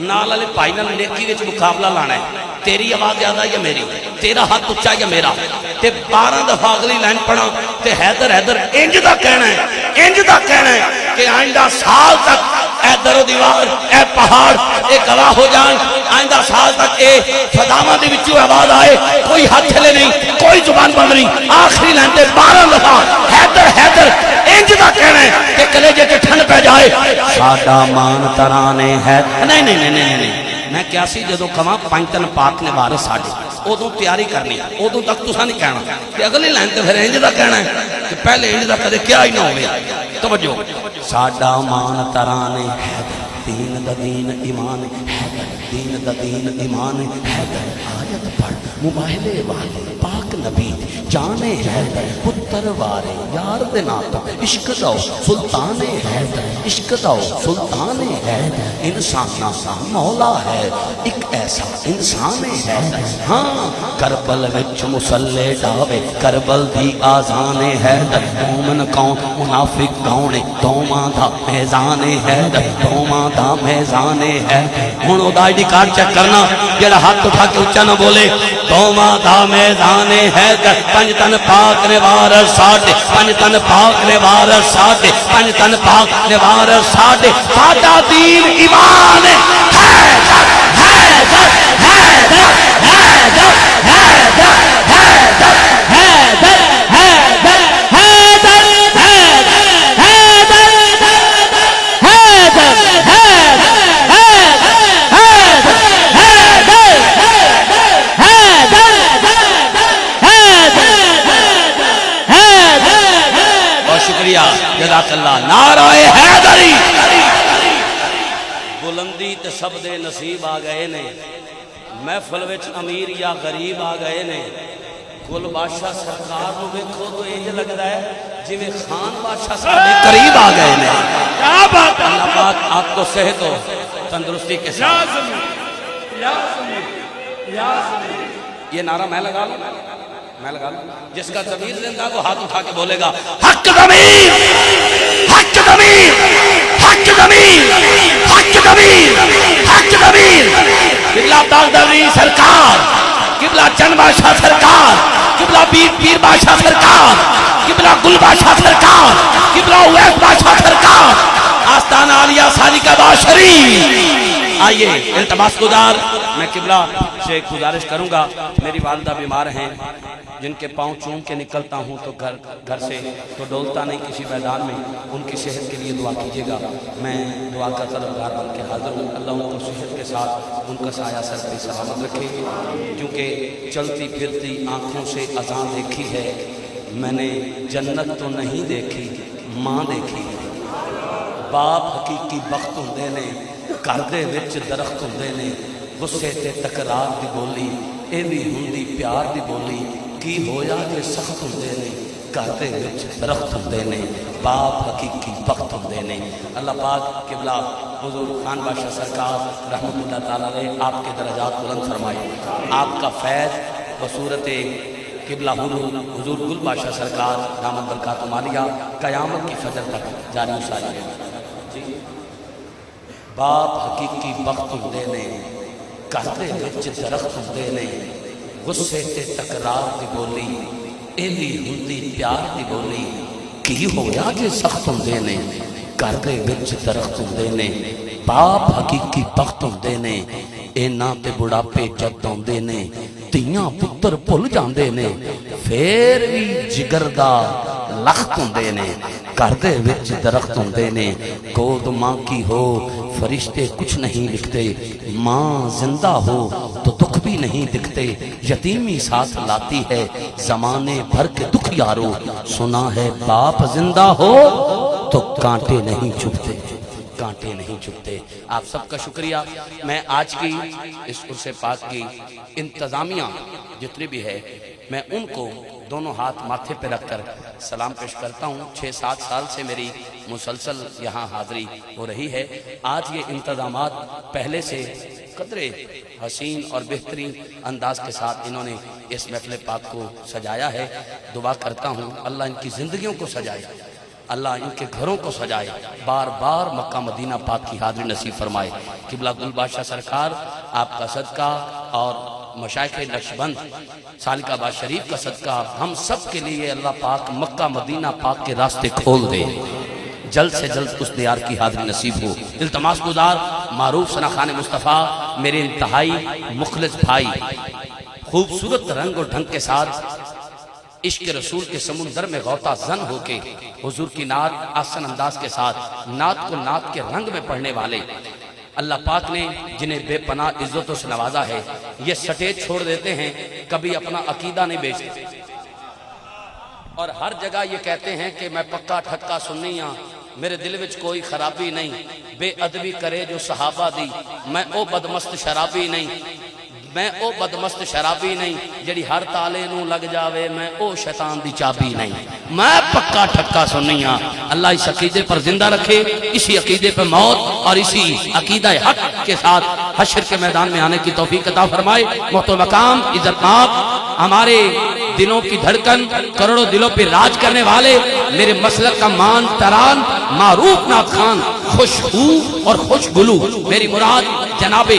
نال والے بھائی نال نیکی وچ مقابلہ لانا ہے، تیری آواز زیادہ یا میری، تیرا ہاتھ اونچا یا میرا، تے 12 دفعہ اگلی لائن پڑھا تے حیدر حیدر انج دا کہنا ہے، انج دا کہنا ہے کہ آئندہ سال تک اے در و دیوار اے پہاڑ اے گواہ ہو جان، آئندہ سال تک اے صدامہ دی وچوں آواز آئے، کوئی ہاتھ ہلے نہیں، کوئی زبان بند نہیں، آخری لائن تے 12 دفعہ حیدر حیدر انج دا کہنا ہے کہ کلیجے تے ٹھنڈ پہ جائے سادہ مان ترانے ہے۔ نہیں نہیں نہیں نہیں نہیں، میں کیا سی جدوں کہاں پنج تن پاک نے وارث ساڈے، ادوں تیاری کرنی، ادوں تک تسا نہیں کہنا کہ اگلی لائن تے پھر انج دا کہنا ہے کہ پہلے انج دا کدے کیا ہی نہ ہوئے۔ توجہ، سادہ مان ترانے حیدر، دین دا دین ایمان حیدر، دین دا دین ایمان حیدر، آیت پڑھ مباہلے والے پاک نبی جان حیدر، پتر وارے یار دے ناتوں عشق دو سلطان حیدر، عشق دو سلطان حیدر، انسان سا مولا ہے ایک ایسا انسان حیدر، ہاں کربل وچ مسلے ڈاوے کربل دی آزان حیدر، مومن کون منافق کون دوواں دا میزان حیدر، دوواں دا میزان ہے۔ ہن او آئی ڈی کارڈ چیک کرنا، جڑا ہاتھ اٹھا کے اونچا نہ بولے، دوواں دا میدان حیدر، پنج تن پاک نے وارث ساڈے، پنج تن پاک نے وارث ساڈے، پنج تن پاک نے وارث ساڈے، ساڈا دین ایمان حیدر حیدر حیدر حیدر حیدر حیدر حیدر جزاک اللہ، نعرہ حیدری۔ بلندی تے سب دے نصیب آ گئے نے، محفل وچ امیر یا غریب آ گئے نے، گل بادشاہ سرکار کو دیکھو تو انج لگتا ہے جویں خان بادشاہ سارے قریب آ گئے نے. کیا بات ہے. اللہ پاک آپ کو صحت و تندرستی کے یا ساتھ. زمین یا زمین یا زمین. یہ نعرہ میں لگا لوں, میں لگا لوں. جس کا ضمیر زندہ وہ ہاتھ اٹھا کے بولے گا حق ضمیر, حق ضمیر, حق ضمیر, حق ضمیر, حق ضمیر. قبلہ باغداری سرکار, قبلہ چند بادشاہ سرکار, قبلہ پیر بادشاہ سرکار, قبلہ گل بادشاہ سرکار, قبلہ اویس بادشاہ سرکار, آستانہ عالیہ صادقہ با شریف. آئیے التماس گزار, میں قبلہ سے ایک گزارش کروں گا. میری والدہ بیمار ہیں جن کے پاؤں چوم کے نکلتا ہوں تو گھر سے تو ڈولتا نہیں کسی میدان میں. ان کی صحت کے لیے دعا کیجیے گا. میں دعا کا طلبگار بن کے حاضر ہوں. اللہ ان کو صحت کے ساتھ ان کا سایہ سر پہ سلامت رکھے. کیونکہ چلتی پھرتی آنکھوں سے اذان دیکھی ہے میں نے, جنت تو نہیں دیکھی ماں دیکھی ہے. باپ حقیقی بخت ہوندے نے, گھر دے وچ درخت ہوندے نے. غصے تے تکرار دی بولی اے وی ہوندی پیار دی بولی. کی ہویا کہ سخت ہوندے نے, گھر دے وچ درخت ہوندے نے. باپ حقیقی بخت ہوندے نے. اللہ پاک قبلہ حضور خان بادشاہ سرکار رحمت اللہ تعالیٰ نے آپ کے درجات بلند فرمائے. آپ کا فیض بصورت قبلہ حضور گل بادشاہ سرکار دامت برکات مالیہ قیامت کی فجر تک جاری و ساری ہے. باپ حقیقی بخت ہوندے نے, گھر دے وچ درخت ہوندے نے. غصے تے تکرار دی بولی اے وی ہوندی پیار دی بولی. کی ہویا جے سخت ہوندے نے, گھر دے وچ درخت ہوندے نے. باپ حقیقی بخت ہوندے نے. اینا تے بڑھاپے جد ہوندے نے, تیاں پتر بھل جاندے نے. پھر بھی جگر دا لخت ہوندے نے, گھر دے وچ درخت ہوندے نے. گود ماں کی ہو فرشتے کچھ نہیں لکھتے, ماں زندہ ہو تو دکھ بھی نہیں دکھتے. یتیمی ساتھ لاتی ہے زمانے بھر کے دکھ یارو, سنا ہے باپ زندہ ہو تو کانٹے نہیں چبھتے, کانٹے نہیں چبھتے. آپ سب کا شکریہ. میں آج کی اس عرص پاک کی انتظامیہ جتنی بھی ہے میں ان کو دونوں ہاتھ ماتھے پہ رکھ کر سلام پیش کرتا ہوں. 6-7 سال سے میری مسلسل یہاں حاضری ہو رہی ہے. آج یہ انتظامات پہلے سے قدرے حسین اور بہترین انداز کے ساتھ انہوں نے اس محفل پاک کو سجایا ہے. دعا کرتا ہوں اللہ ان کی زندگیوں کو سجائے, اللہ ان کے گھروں کو سجائے, بار بار مکہ مدینہ پاک کی حاضری نصیب فرمائے. قبلہ گل بادشاہ سرکار آپ کا صدقہ اور مشائخ نقشبند سالکہ با شریف کا صدقہ ہم سب کے لیے اللہ پاک مکہ مدینہ پاک کے راستے کھول دے. جلد سے جلد اس دیار کی حاضری نصیب ہو. التماس گزار معروف ثنا خان مصطفیٰ میرے انتہائی مخلص بھائی, خوبصورت رنگ اور ڈھنگ کے ساتھ عشق رسول کے سمندر میں غوطہ زن ہو کے حضور کی نعت آسن انداز کے ساتھ نعت کو نعت کے رنگ میں پڑھنے والے اللہ پاک نے جنہیں بے پناہ عزتوں سے نوازا ہے, یہ سٹیج چھوڑ دیتے ہیں, کبھی اپنا عقیدہ نہیں بیچتے اور ہر جگہ یہ کہتے ہیں کہ میں پکا ٹھکا سنی ہاں, میرے دل وچ کوئی خرابی نہیں. بے ادبی کرے جو صحابہ دی, میں او بدمست شرابی نہیں, میں او بدمست شرابی نہیں. جڑی ہر تالے نو لگ جاوے میں او شیطان دی چابی نہیں. میں پکا ٹھکا سنی ہاں. اللہ اس عقیدے پر زندہ رکھے, اسی عقیدے پر موت اور اسی عقیدہ حق کے ساتھ حشر کے میدان میں آنے کی توفیق عطا فرمائے. محترم مقام عزت مآب ہمارے دلوں کی دھڑکن, کروڑوں دلوں پہ راج کرنے والے میرے مسلک کا مان تران معروف نعت خان خوشبو اور خوش گلو میری مراد جناب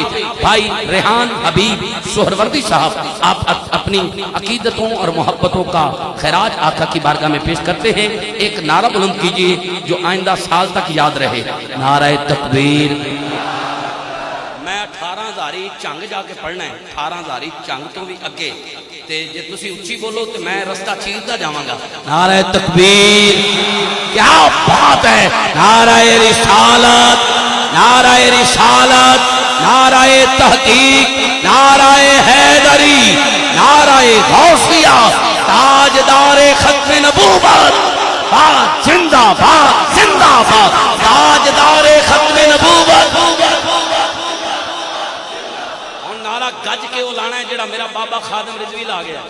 بھائی ریحان حبیب سہروردی صاحب, آپ اپنی عقیدتوں اور محبتوں کا خراج آقا کی بارگاہ میں پیش کرتے ہیں. ایک نعرہ بلند کیجئے جو آئندہ سال تک یاد رہے. نعرہ تکبیر. میں 18,000 چنگ جا کے پڑھنا ہے, 18,000 چنگ تو بھی اگے, تے جے تسی اچھی بولو تو میں رستہ چیرتا جاواں گا. نعرہ تکبیر. کیا بات ہے. نعرہ رسالت, نعرہ رسالت, نعرہ تحقیق, نعرہ حیدری, نعرہ غوثیہ, تاجدار ختم نبوت, باد زندہ باد, زندہ باد, تاجدار ختم نبوت. گج کے وہ لانا ہے جڑا میرا بابا خادم رضوی لا گیا.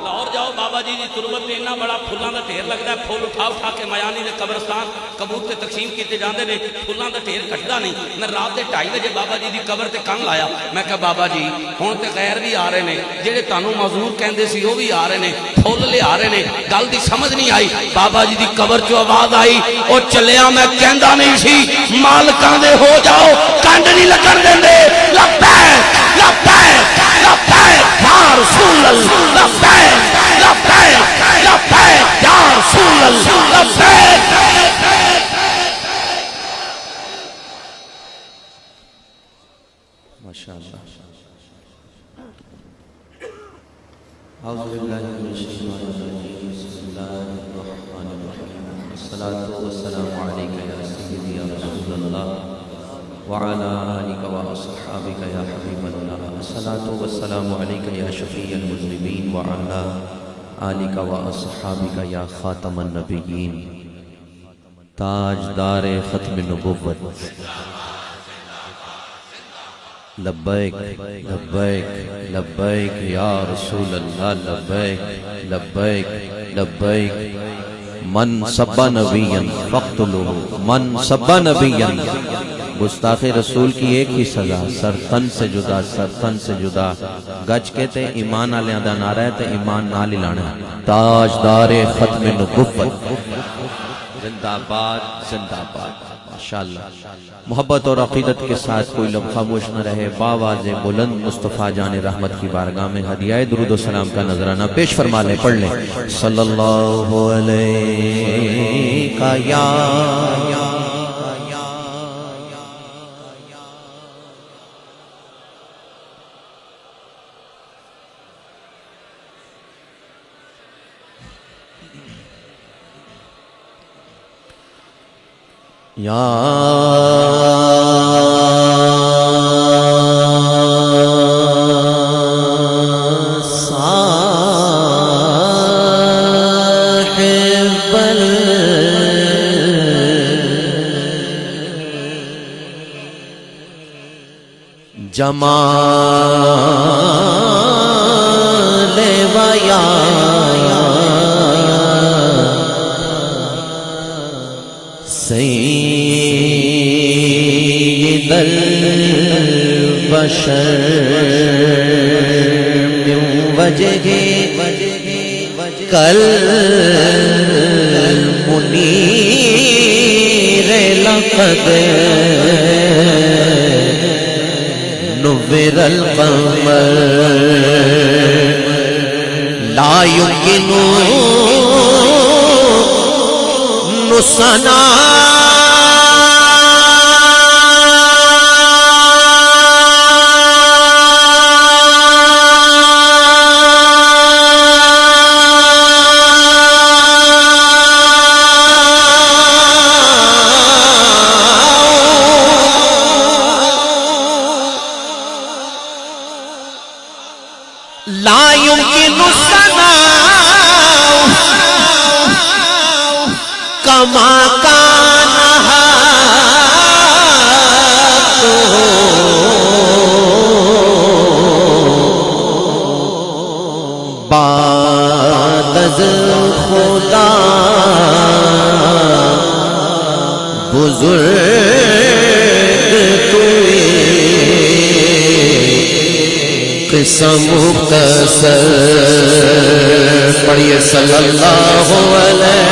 لاہور جاؤ بابا جی دی تربت تے اتنا بڑا پھلاں دا ڈھیر لگدا ہے، پھول اٹھا اٹھا کے میانی دے قبرستان قبور تے تقسیم کیتے جاندے نے، پھلاں دا ڈھیر کٹدا نہیں۔ میں رات دے 2:30 بجے بابا جی دی قبر تے کن لایا، میں کہا بابا جی ہن تے غیر بھی آ رہے نے، جڑے تانوں معذور کہندے سی وہ بھی آ رہے نے، پھول لے آ رہے نے، گل دی سمجھ نہیں آئی۔ بابا جی دی قبر چوں آواز آئی، او چلیا میں کہندا نہیں سی مالکاں دے ہو جاؤ، کنڈ نہیں لگن دیندے۔ لبیک لبیک لبیک یا رسول اللہ، لبیک لبیک لبیک یا رسول اللہ، لبیک۔ ماشاءاللہ۔ اعوذ باللہ من الشیطان الرجیم، بسم اللہ الرحمن الرحیم، الصلاۃ والسلام علیک یا سیدی یا رسول اللہ وعلی آلک واصحابک یا حبیب اللہ، الصلاۃ والسلام علیک یا شفیع المذنبین وعلی آلک واصحابک یا خاتم النبیین، تاجدار ختم نبوت، لبیک لبیک لبیک یا رسول اللہ، لبیک لبیک لبیک۔ من سب نبیا فاقتلوہ، من سب نبیا، گستاخ رسول کی ایک ہی سزا، سر تن سے جدا، سر تن سے جدا۔ گج کہتے ایمان آلیاں دا نعرہ ہے تے ایمان نہ لانا، تاجدار ختم نبوت، زندہ باد زندہ باد۔ ماشاءاللہ۔ محبت اور عقیدت کے ساتھ کوئی لب خاموش نہ رہے، باواز بلند مصطفیٰ جان رحمت کی بارگاہ میں ہدیہ درود و سلام کا نذرانہ پیش فرما لیں، پڑھ لیں۔ صلی اللہ علیہ یا صاحب الجمال ویا سید البشر من وجہ کل منیر لقد نور القمر لا يمكن نسنا لا يمكن الثناء كما كان حقه بعد از خدا بزرگ قصہ مختصر پڑھیے صلی اللہ علیہ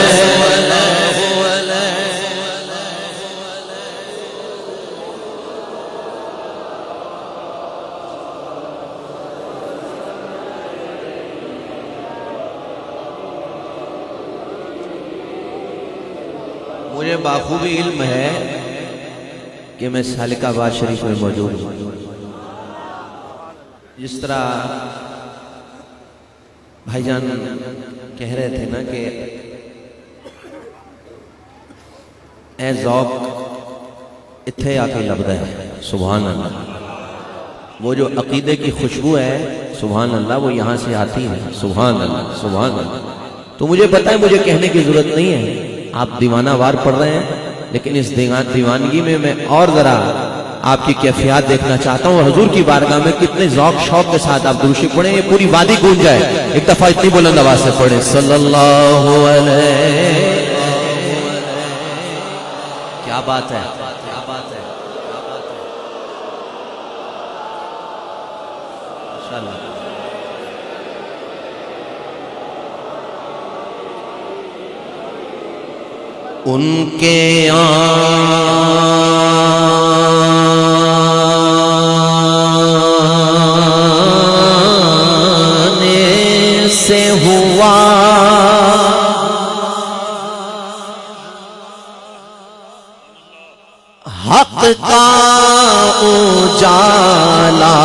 مجھے بخوبی علم ہے کہ میں سالکہ آباد شریف میں موجود ہوں۔ جس طرح بھائی جان کہہ رہے تھے نا کہ اے ذوق اتھے آ کے لبدا ہے، سبحان اللہ۔ وہ جو عقیدے کی خوشبو ہے سبحان اللہ وہ یہاں سے آتی ہے، سبحان اللہ سبحان اللہ۔ تو مجھے پتہ ہے مجھے کہنے کی ضرورت نہیں ہے، آپ دیوانہ وار پڑھ رہے ہیں، لیکن اس دیوانگی میں اور ذرا آپ کی کیفیات دیکھنا چاہتا ہوں اور حضور کی بارگاہ میں کتنے ذوق شوق کے ساتھ آپ درود شریف پڑھیں، یہ پوری وادی گونج جائے. ایک دفعہ اتنی بلند آواز سے پڑھیں صلی اللہ علیہ. کیا بات ہے، کیا بات ہے، کیا بات ہے، ماشاءاللہ. ان کے آنے سے ہوا حق کا اجالا،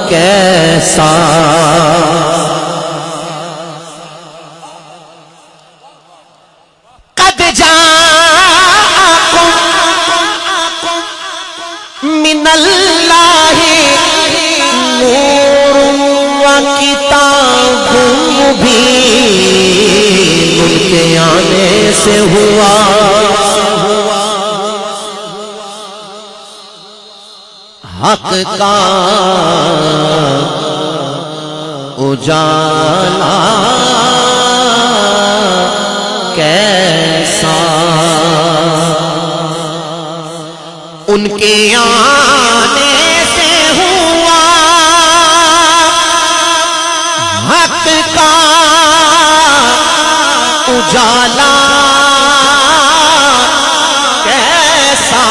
کیسا قد جاءکم من اللہ نور و کتاب مبین. ان کے آنے سے ہوا حق کا اجالا، کیسا ان کے آنے سے ہوا حق کا اجالا، کیسا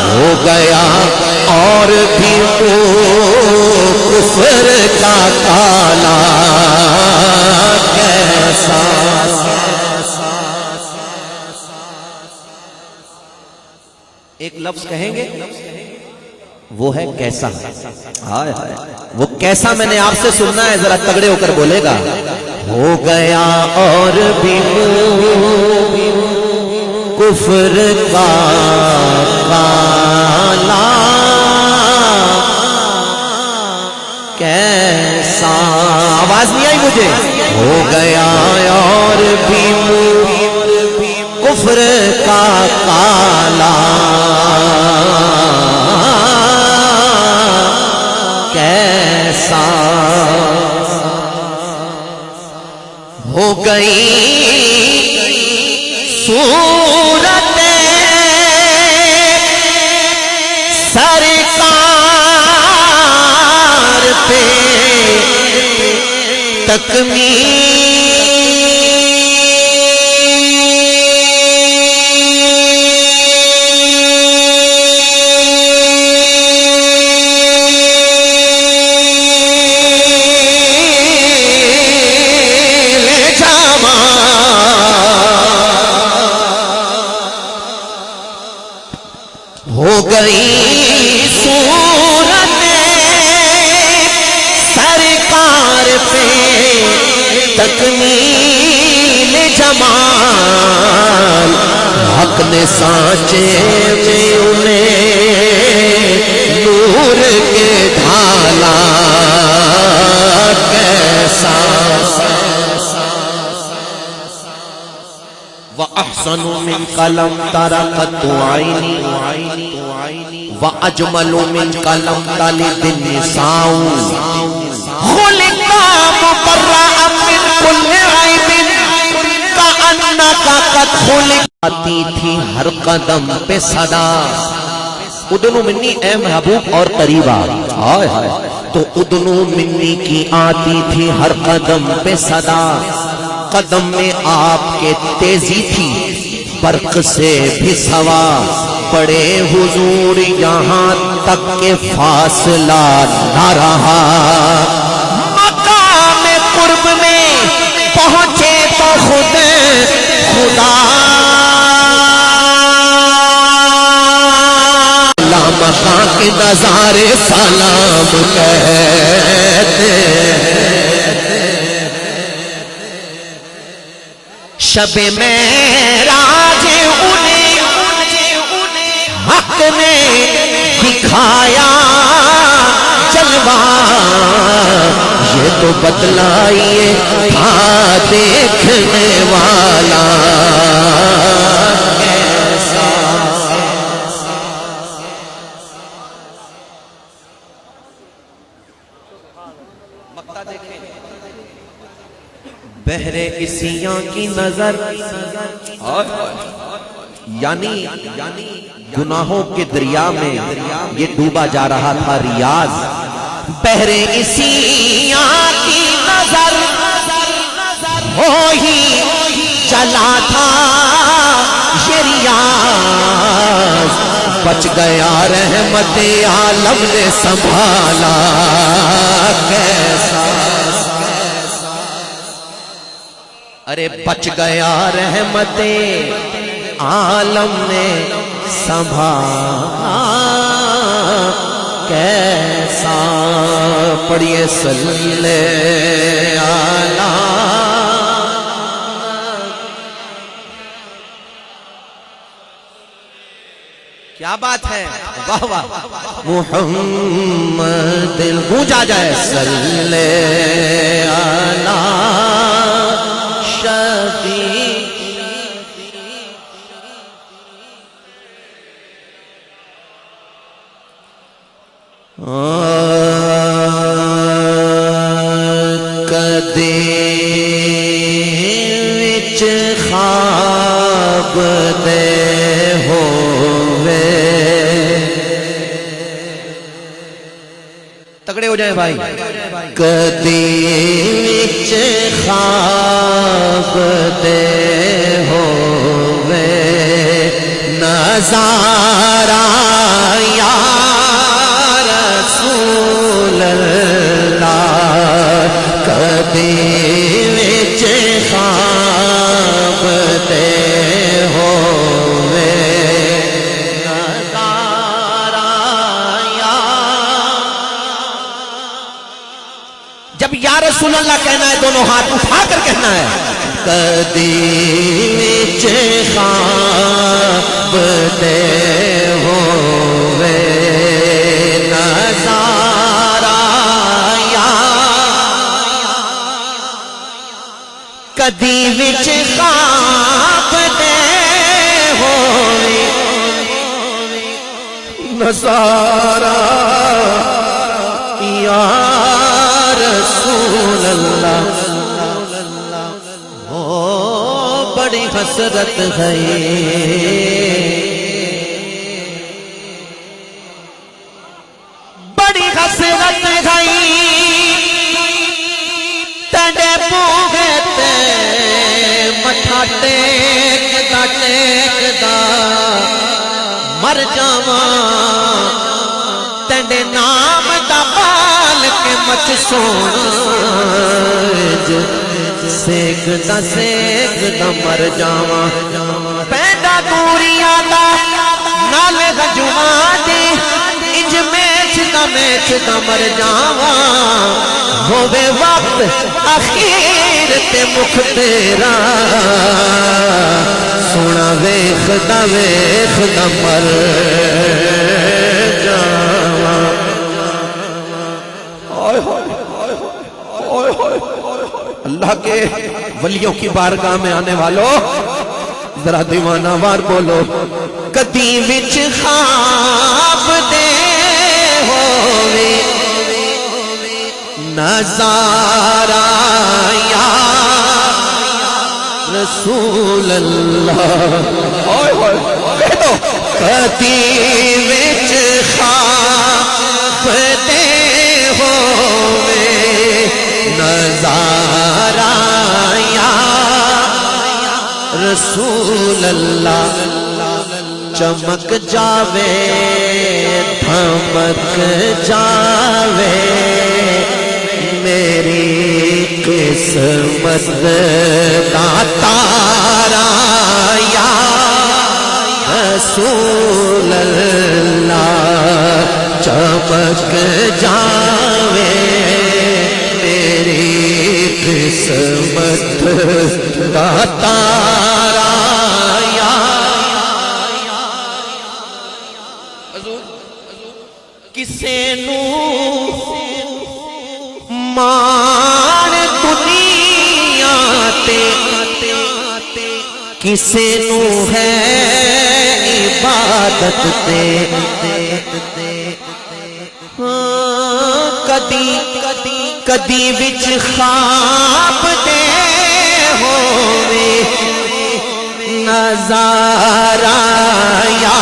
ہو گیا اور بھی وہ کفر کا کالا، کیسا. ایک لفظ کہیں گے وہ ہے کیسا. ہائے ہائے، وہ کیسا میں نے آپ سے سننا ہے، ذرا تگڑے ہو کر بولے گا. ہو گیا اور بھی کفر کا کالا، کیسا. آواز نہیں آئی مجھے. ہو گیا اور بھی کفر کا کالا، کیسا ہو گئی صورت سرکار پہ ہو گئی صورت سرکار پہ تکمیل جمال، حق نے سانچے میں انہیں نور کے ڈھالا، کیسا. وَأَحْسَنُ مِنْكَ لَمْ تَرَ قَطُّ عَيْنِي وَأَجْمَلُ مِنْكَ لَمْ تَلِدِ النِّسَاءُ خُلِقْتَ مُبَرَّأً مِنْ كُلِّ عَيْبٍ كَأَنَّكَ قَدْ خُلِقْتَ. آتی تھی ہر قدم پہ صدا، ادنو منی اے محبوب اور قریبا. ہائے ہائے، تو ادنو منی کی آتی تھی ہر قدم پہ صدا، قدم میں آپ کے تیزی تھی برق سے بھی سوا. پڑے حضور یہاں تک کہ فاصلہ نہ رہا، مقام قرب میں پہنچے تو خود خدا. مقام کے نظارے سلام کہتے، شب معراج انہیں حق نے دکھایا، جل یہ تو بتلائیے تھا دیکھنے والا کیسا. بہرے اسیاں کی نظر یعنی گناہوں کے دریا میں یہ ڈوبا جا رہا تھا ریاض. بہرے اسیاں کی نظر ہو ہی چلا تھا یہ ریاض. بچ گیا رحمت عالم نے سنبھالا کیسا. ارے بچ گیا رحمت عالم نے سنبھالا کیسا. پڑھیے صلی علی. کیا بات ہے، واہ واہ. محمد گونجا جائے صلی علی شفیع. کدے وچ خواب دے ہووے. تگڑے ہو جائیں بھائی. کدے وچ خواب دے ہووے نظارہ یا رسول اللہ. کدے وچ خواب دے ہووے نظارہ یا. جب یا رسول اللہ کہنا ہے دونوں ہاتھ اٹھا کر کہنا ہے. کدے وچ خواب دے ہووے نظارہ یا. کدی وچ خواب دے ہووے نظارہ یا رسول اللہ. بڑی حسرت ہے بڑی حسرت ہے تڑے بوہے تے مٹھا ٹیکدا ٹیکدا مر جاواں. تڑے نام دا پال کے مچ سونا سیکدا سیکدا مر جاواں. پیندا گوریاں دا نال رجواں دی انج میچدا مر جاواں. ہووے وقت اخیر تے مکھ تیرا سونا ویکھدا ویکھدا مر جاواں. اللہ کے ولیوں کی بارگاہ میں آنے والوں ذرا دیوانہ وار بولو. کدی وچ خواب دے ہووے نظارہ یا رسول اللہ. کہہ دو. کدی وچ خواب دے ہووے نظارہ یا رسول اللہ. چمک جاوے دھمک جاوے میری قسمت دا تارا یا رسول اللہ. چمک جاوے میری قسمت دا تارا یا. کسے نو مان دنیا تے کسے نو ہے عبادت تے کدی وچ خواب دے ہووے نظارہ یا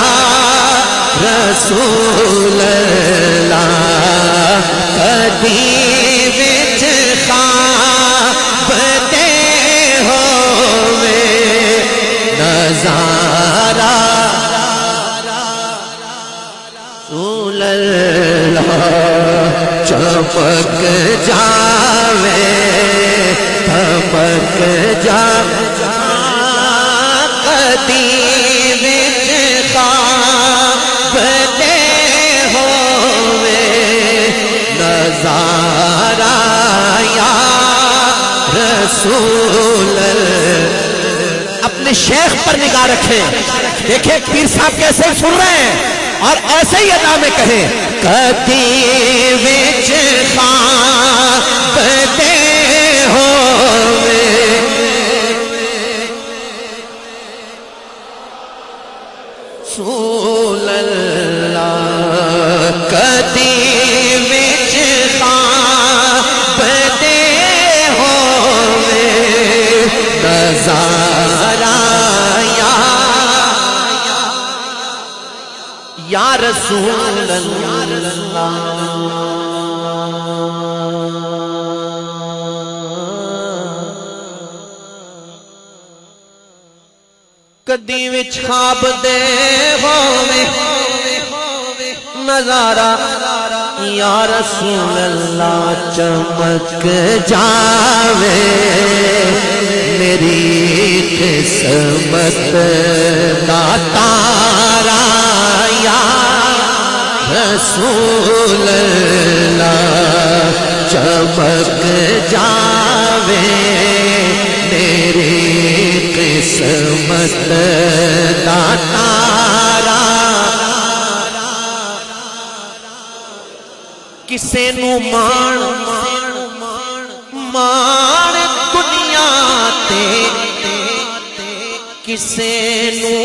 رسول اللہ کدی وچ خواب دے ہووے نظارہ رسول اللہ چمک جاوے تھمک جاوے کدی وچ خواب دے ہووے نظارہ یا رسول اللہ۔ اپنے شیخ پر نگاہ رکھیں، دیکھیں پیر صاحب کیسے سن رہے ہیں اور ایسے ہی ادا میں کہیں کدی وچ خواب دے ہووے رسول اللہ کدی وچ خواب دے ہووے نظارہ یا رسول اللہ کدی وچ خواب دے ہووے نظارہ یا رسول اللہ چمک جاوے میری قسمت دا تارا یا رسول اللہ چمک جاوے میری قسمت دا تارا کسے نو مان دنیا تے کسے نو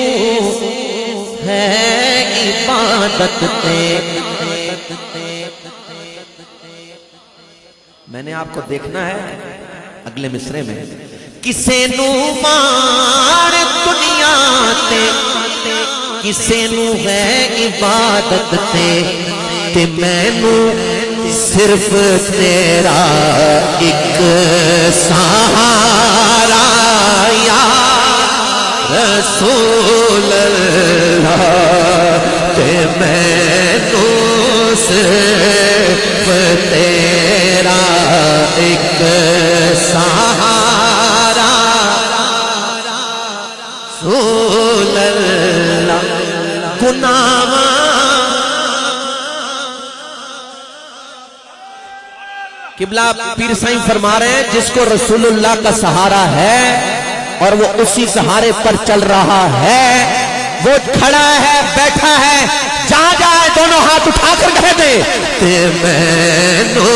ہے عبادت تے میں نے آپ کو دیکھنا ہے اگلے مصرے میں کسے نو مان دنیا تے کسے نو ہے عبادت تے مینو صرف تیرا ایک سہارا یا رسول اللہ مینو صرف تیرا ایک سہارا رسول اللہ گناہ قبلہ پیر سائیں فرما رہے ہیں جس کو رسول اللہ کا سہارا ہے اور وہ اسی سہارے پر چل رہا ہے وہ کھڑا ہے بیٹھا ہے جہاں جائے دونوں ہاتھ اٹھا کر کہہ دے مینو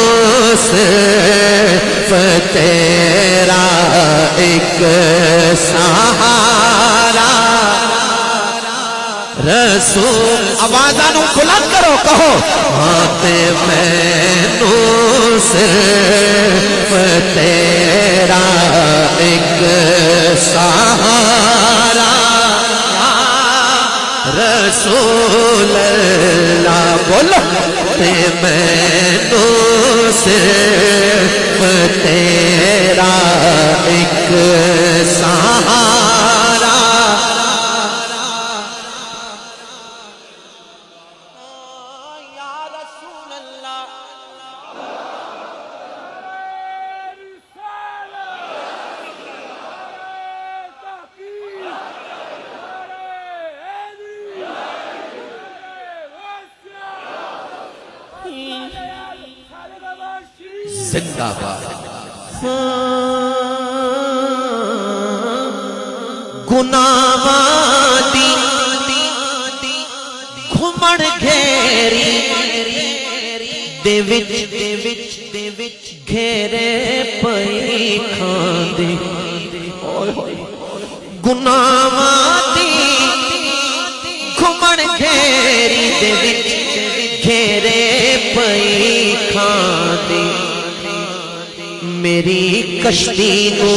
صرف تیرا ایک سہارا رسول آوازانو بلند کرو کہو ہاتھ مینو صرف تیرا ایک سہارا رسول اللہ بولو مینو صرف تیرا ایک سہارا زندہ باد گناہاں دی گھمڑ گھیری دے وچ گھیرے پئی کھاندے گناہاں دی گھمن گھیری دے وچ گھیرے پئی کھاندے میری کشتی نو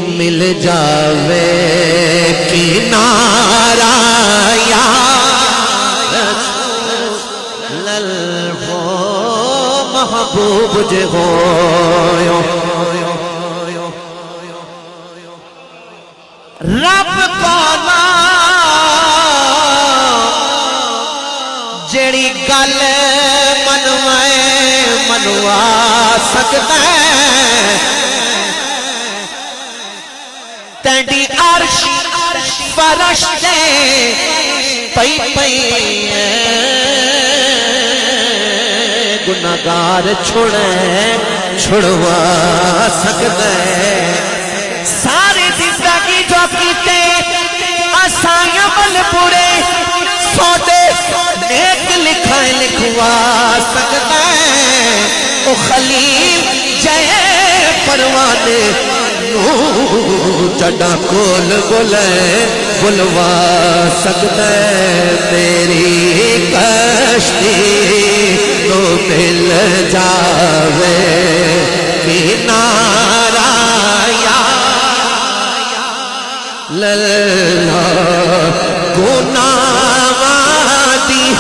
مل جاوے کنارا یا رسول اللہ محبوب جے ہویو رب کولا جیڑی گل منوا سکتا ہے تینڈی عرش فرشتے پئی گناہگار چھڑوا سکتا ہے ساری زندگی جو کیتے آسان عمل برے سودے نیک لکھوا سکتا ہے او خلیل جائے پروانے جڑا کول بلوا سکتا ہے تیری کشتی تو مل جاوے کنارا یا للہ گناہاں دی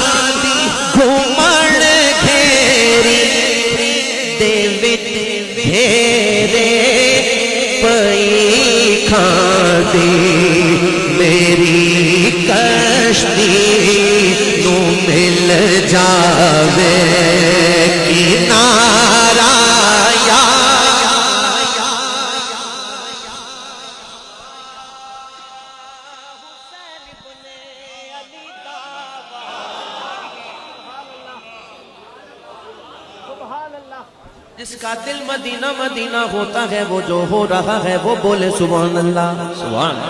گھمن گھیری دے وچ گھیرے پئی کھاندے میری کشتی نو مل جاوے کنارا یا جس کا دل مدینہ مدینہ ہوتا ہے وہ جو ہو رہا ہے وہ بولے سبحان اللہ سبحان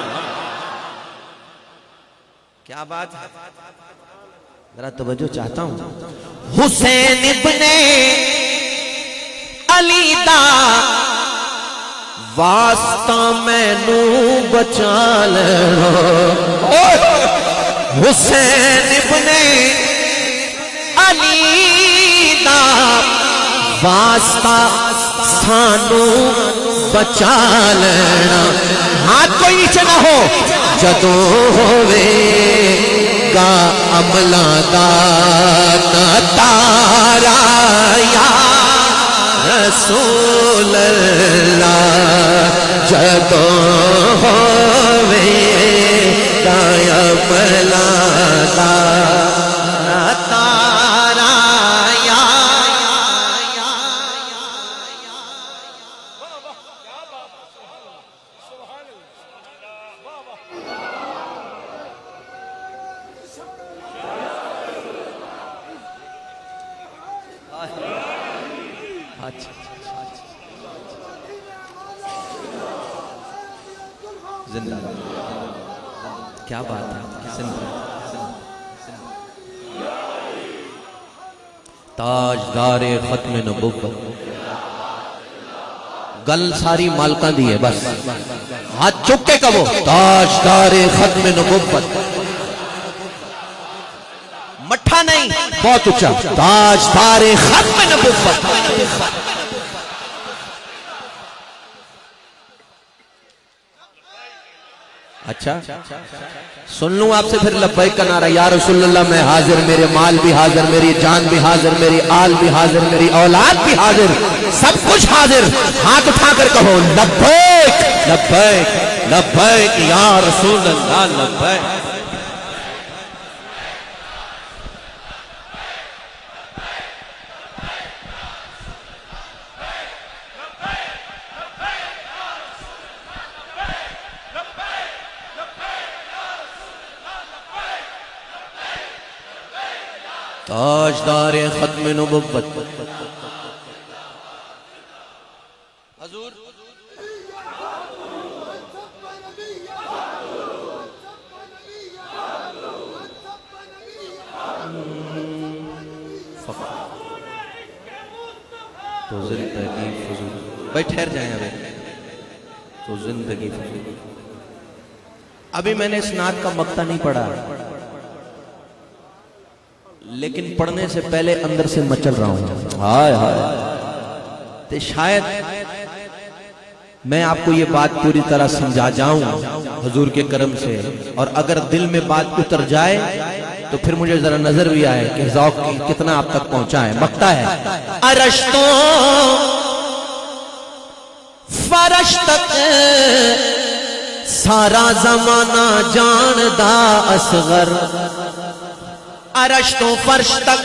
کیا بات ہے ذرا توجہ چاہتا ہوں حسین ابن علی دا واسطہ مینو بچا لو حسین ابن علی دا واسطہ سانو بچا لینا ہاتھ کوئی نیچے نہ ہو جدو ہوئے گا عملہ دا تارا یا رسول اللہ جدو ہوئے گا عملہ دا زندہ کیا بات ہے زندہ تاجدار ختم نبوت گل ساری مالکاں دی ہے بس ہاتھ چک کے کہو تاجدار ختم نبوت مٹھا نہیں بہت اچھا تاجدار ختم نبوت اچھا سن لوں آپ سے پھر لبیک کا نعرہ یا رسول اللہ میں حاضر میرے مال بھی حاضر میری جان بھی حاضر میری آل بھی حاضر میری اولاد بھی حاضر سب کچھ حاضر ہاتھ اٹھا کر کہو لبیک لبیک لبیک یا رسول اللہ لبیک تاجدار ختم نبوت حضور تو زندگی فضول. بھائی ٹھہر جائیں ابھی. تو زندگی فضول. ابھی میں نے اس نعت کا مقطع نہیں پڑھا, لیکن پڑھنے سے پہلے اندر سے مچل رہا ہوں. ہائے ہائے. تو شاید میں آپ کو یہ بات پوری طرح سمجھا جاؤں حضور کے کرم سے, اور اگر دل میں بات اتر جائے تو پھر مجھے ذرا نظر بھی آئے کہ ذوق کتنا آپ تک پہنچا ہے. مقطع ہے. عرش تو فرش تک سارا زمانہ جاندا اصغر. عرش تو فرش تک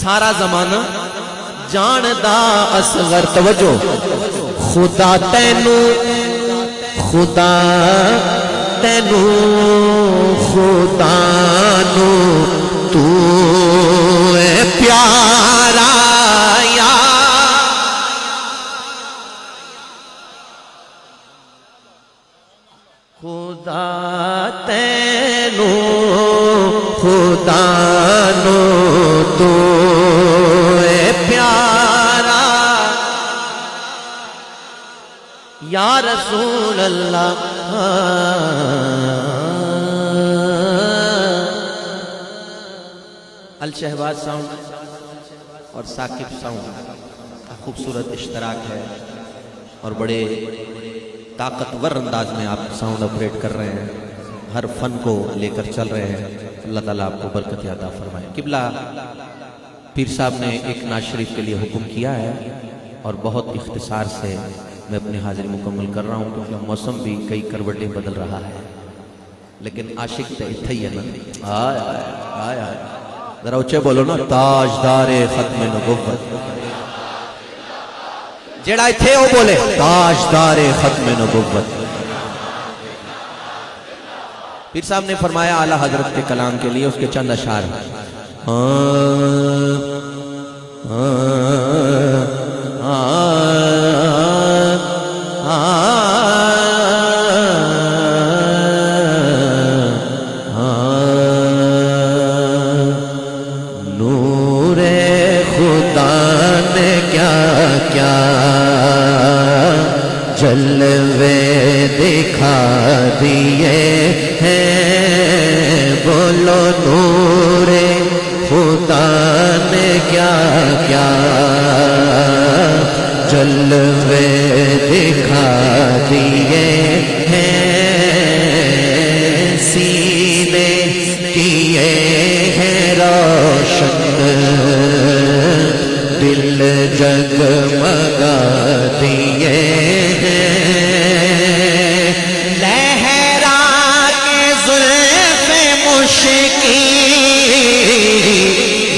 سارا زمانہ جاندا اصغر. توجہ. خدا تینو خدا تینو خدا نو تو اے پیارا یا خدا تینو خدا نو تو اے پیارا یا رسول اللہ. الشہباز ساؤنڈ اور ثاقب ساؤنڈ کا خوبصورت اشتراک ہے, اور بڑے طاقتور انداز میں آپ ساؤنڈ آپریٹ کر رہے ہیں, ہر فن کو لے کر چل رہے ہیں. اللہ تعالیٰ آپ کو برکت عطا فرمائے. قبلہ پیر صاحب نے ایک نعت شریف کے لیے حکم کیا ہے, اور بہت اختصار سے میں اپنی حاضری مکمل کر رہا ہوں, کیونکہ موسم بھی کئی کروٹیں بدل رہا ہے. لیکن عاشق تو اتھا ہی ہے نا. آئے آئے آئے آئے. ذرا اچھے بولو نا. تاجدار ختم نبوت. جیڑا اتھے وہ بولے تاجدار ختم نبوت. پیر صاحب نے فرمایا اعلیٰ حضرت کے کلام کے لیے اس کے چند اشعار. نور خدا نے کیا کیا جلوے دکھا دیے ہیں. بولو نور خدا نے کیا کیا جلوے دکھا دیے ہیں. سینے کیے ہیں روشن, دل جگمگا دیے ہیں. لہرا کے زلف مشکی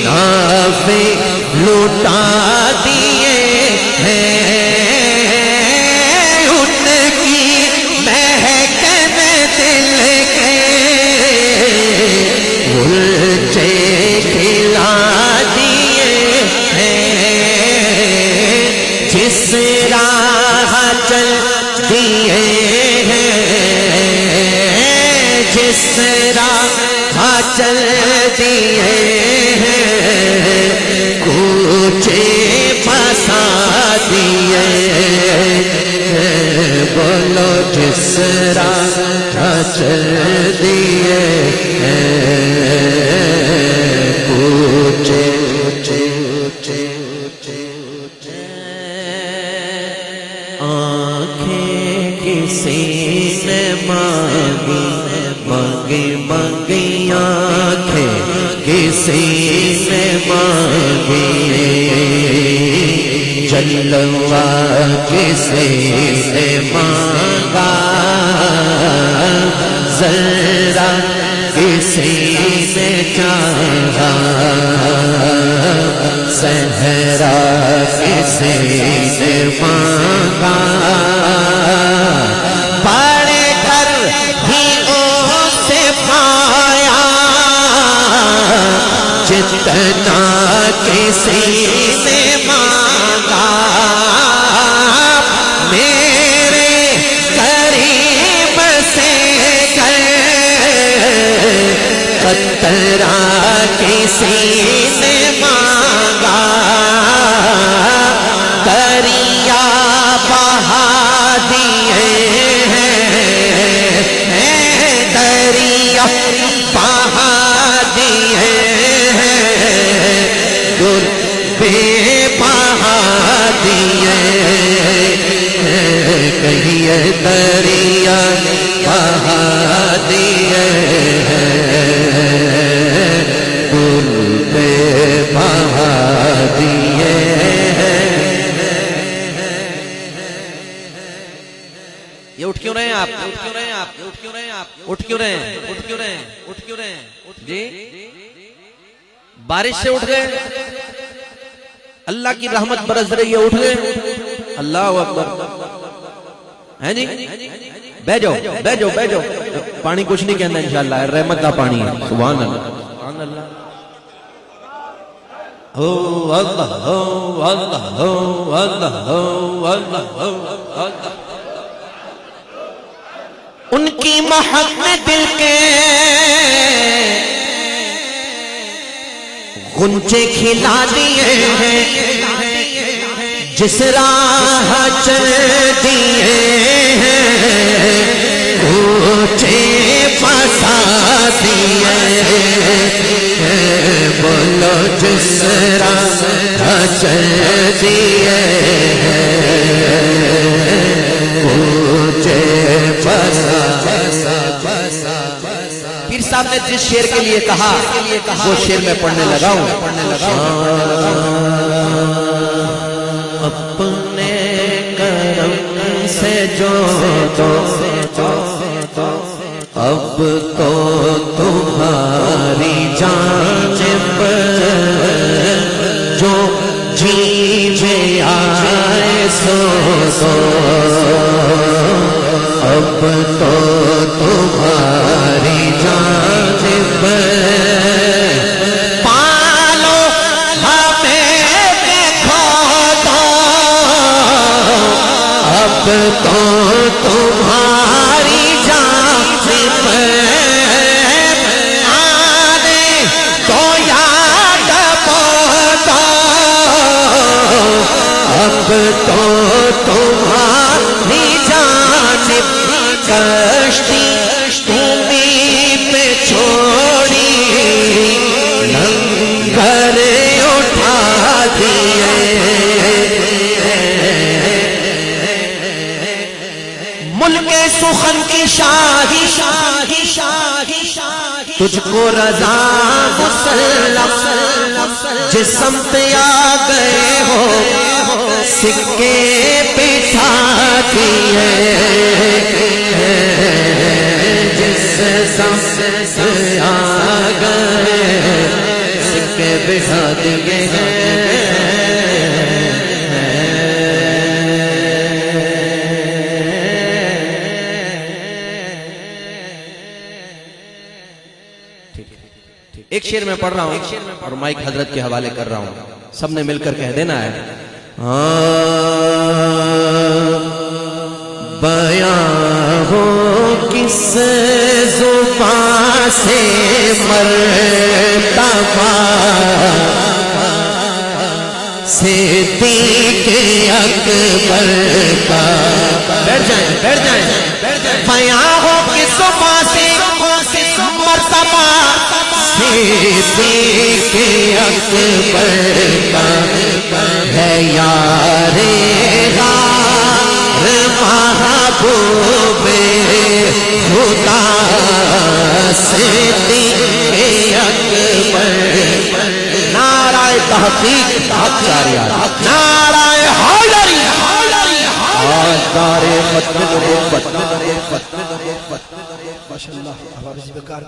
ناف لوٹا دیے ہیں. ان کی مہکن دل کے الجے کھلا دیے ہیں. جس راہ چل دیے ہیں, جس راہ چل دیے ہیں, کوچے پھنسا دیے ہیں. بولو جس راہ چل دیے ہیں, کوچے آنکھیں کسی نے مانگی مانگی مانگی آنکھیں کسی نے مانگی, جلوہ کسی نے مانگا, ذرا کسی نے چاہا, صحرا کسی نے مانگا. بڑے گھر ہی اسے پایا جتنا کسی نے مانگا. میرے قریب سے قطرہ کسی نے مانگا, بہا دیے کہیے دریا بہا دیے دل پہ بہا دیے یہ اٹھ کیوں رہے ہیں آپ اٹھ کیوں رہے ہیں آپ اٹھ کیوں رہے ہیں آپ اٹھ کیوں رہے ہیں اٹھ کیوں رہے ہیں اٹھ کیوں رہے ہیں جی بارش سے اٹھ گئے اللہ کی رحمت برس رہی ہے اٹھ گئے اللہ اکبر ہیں جی بہ جاؤ بہ جاؤ بہ جاؤ پانی کچھ نہیں کہنا انشاءاللہ رحمت کا پانی ہے سبحان اللہ سبحان اللہ ہو اللہ ہو اللہ ہو اللہ ہو اللہ ہو اللہ ان کی محبت دل کے غنچے کھلا دیے ہیں جس راہ چل دیے ہیں غنچے پھنسا دیے ہیں بولو جس راہ چل دیے ہیں غنچے پھنسا پیر صاحب نے جس شعر کے لیے کہا وہ شعر میں پڑھنے لگا ہوں اپنے کرم سے جو اب تو تمہاری جانب جو جی میں آئے سو اب تو تمہاری جانب پالو ہمیں دیکھو تو اب تو تمہاری جانب آنے تو یاد پوتا اب تو تمہاری جانب کشتی تمہیں پہ چھوڑی لنگر اٹھا دیے ملک سخن کی شاہی شاہی شاہی تجھ کو رضا مسلم جس سمت آ گئے ہو سکے بٹھا دیے جس سمت آ گئے سکے بٹھا دیے ایک شعر میں پڑھ رہا ہوں اور مائک حضرت کے حوالے کر رہا ہوں سب نے مل کر کہہ دینا ہے بیاں ہو کس زبان سے مرتبہ صدیق اکبر کا بیٹھ جائیں بیاں ہو کس زبان سے مرتبہ صدیق اکبر کا ہے یار غار محبوب خدا صدیق اکبر نعرہ تحقیق نعرہ حیدری آزدار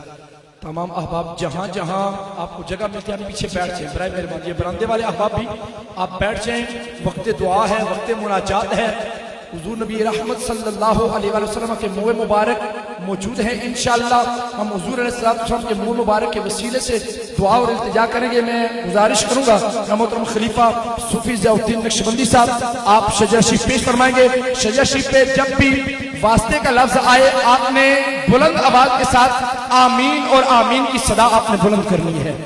تمام احباب جہاں جہاں آپ کو جگہ ملتی ہے پیچھے بیٹھ جائیں برائے مہربانی یہ برآمدے والے احباب بھی آپ بیٹھ جائیں وقت دعا ہے وقت مناجات ہے حضور نبی رحمت صلی اللہ علیہ وسلم کے منہ مبارک موجود ہیں انشاءاللہ ہم حضور علیہ السلام کے منہ مبارک کے وسیلے سے دعا اور التجا کریں گے میں گزارش کروں گا محترم خلیفہ صوفی ضیاء الدین نقشبندی صاحب آپ شجرہ شریف پیش فرمائیں گے شجرہ شریف پہ جب بھی واسطے کا لفظ آئے آپ نے بلند آواز کے ساتھ آمین اور آمین کی صدا آپ نے بلند کرنی ہے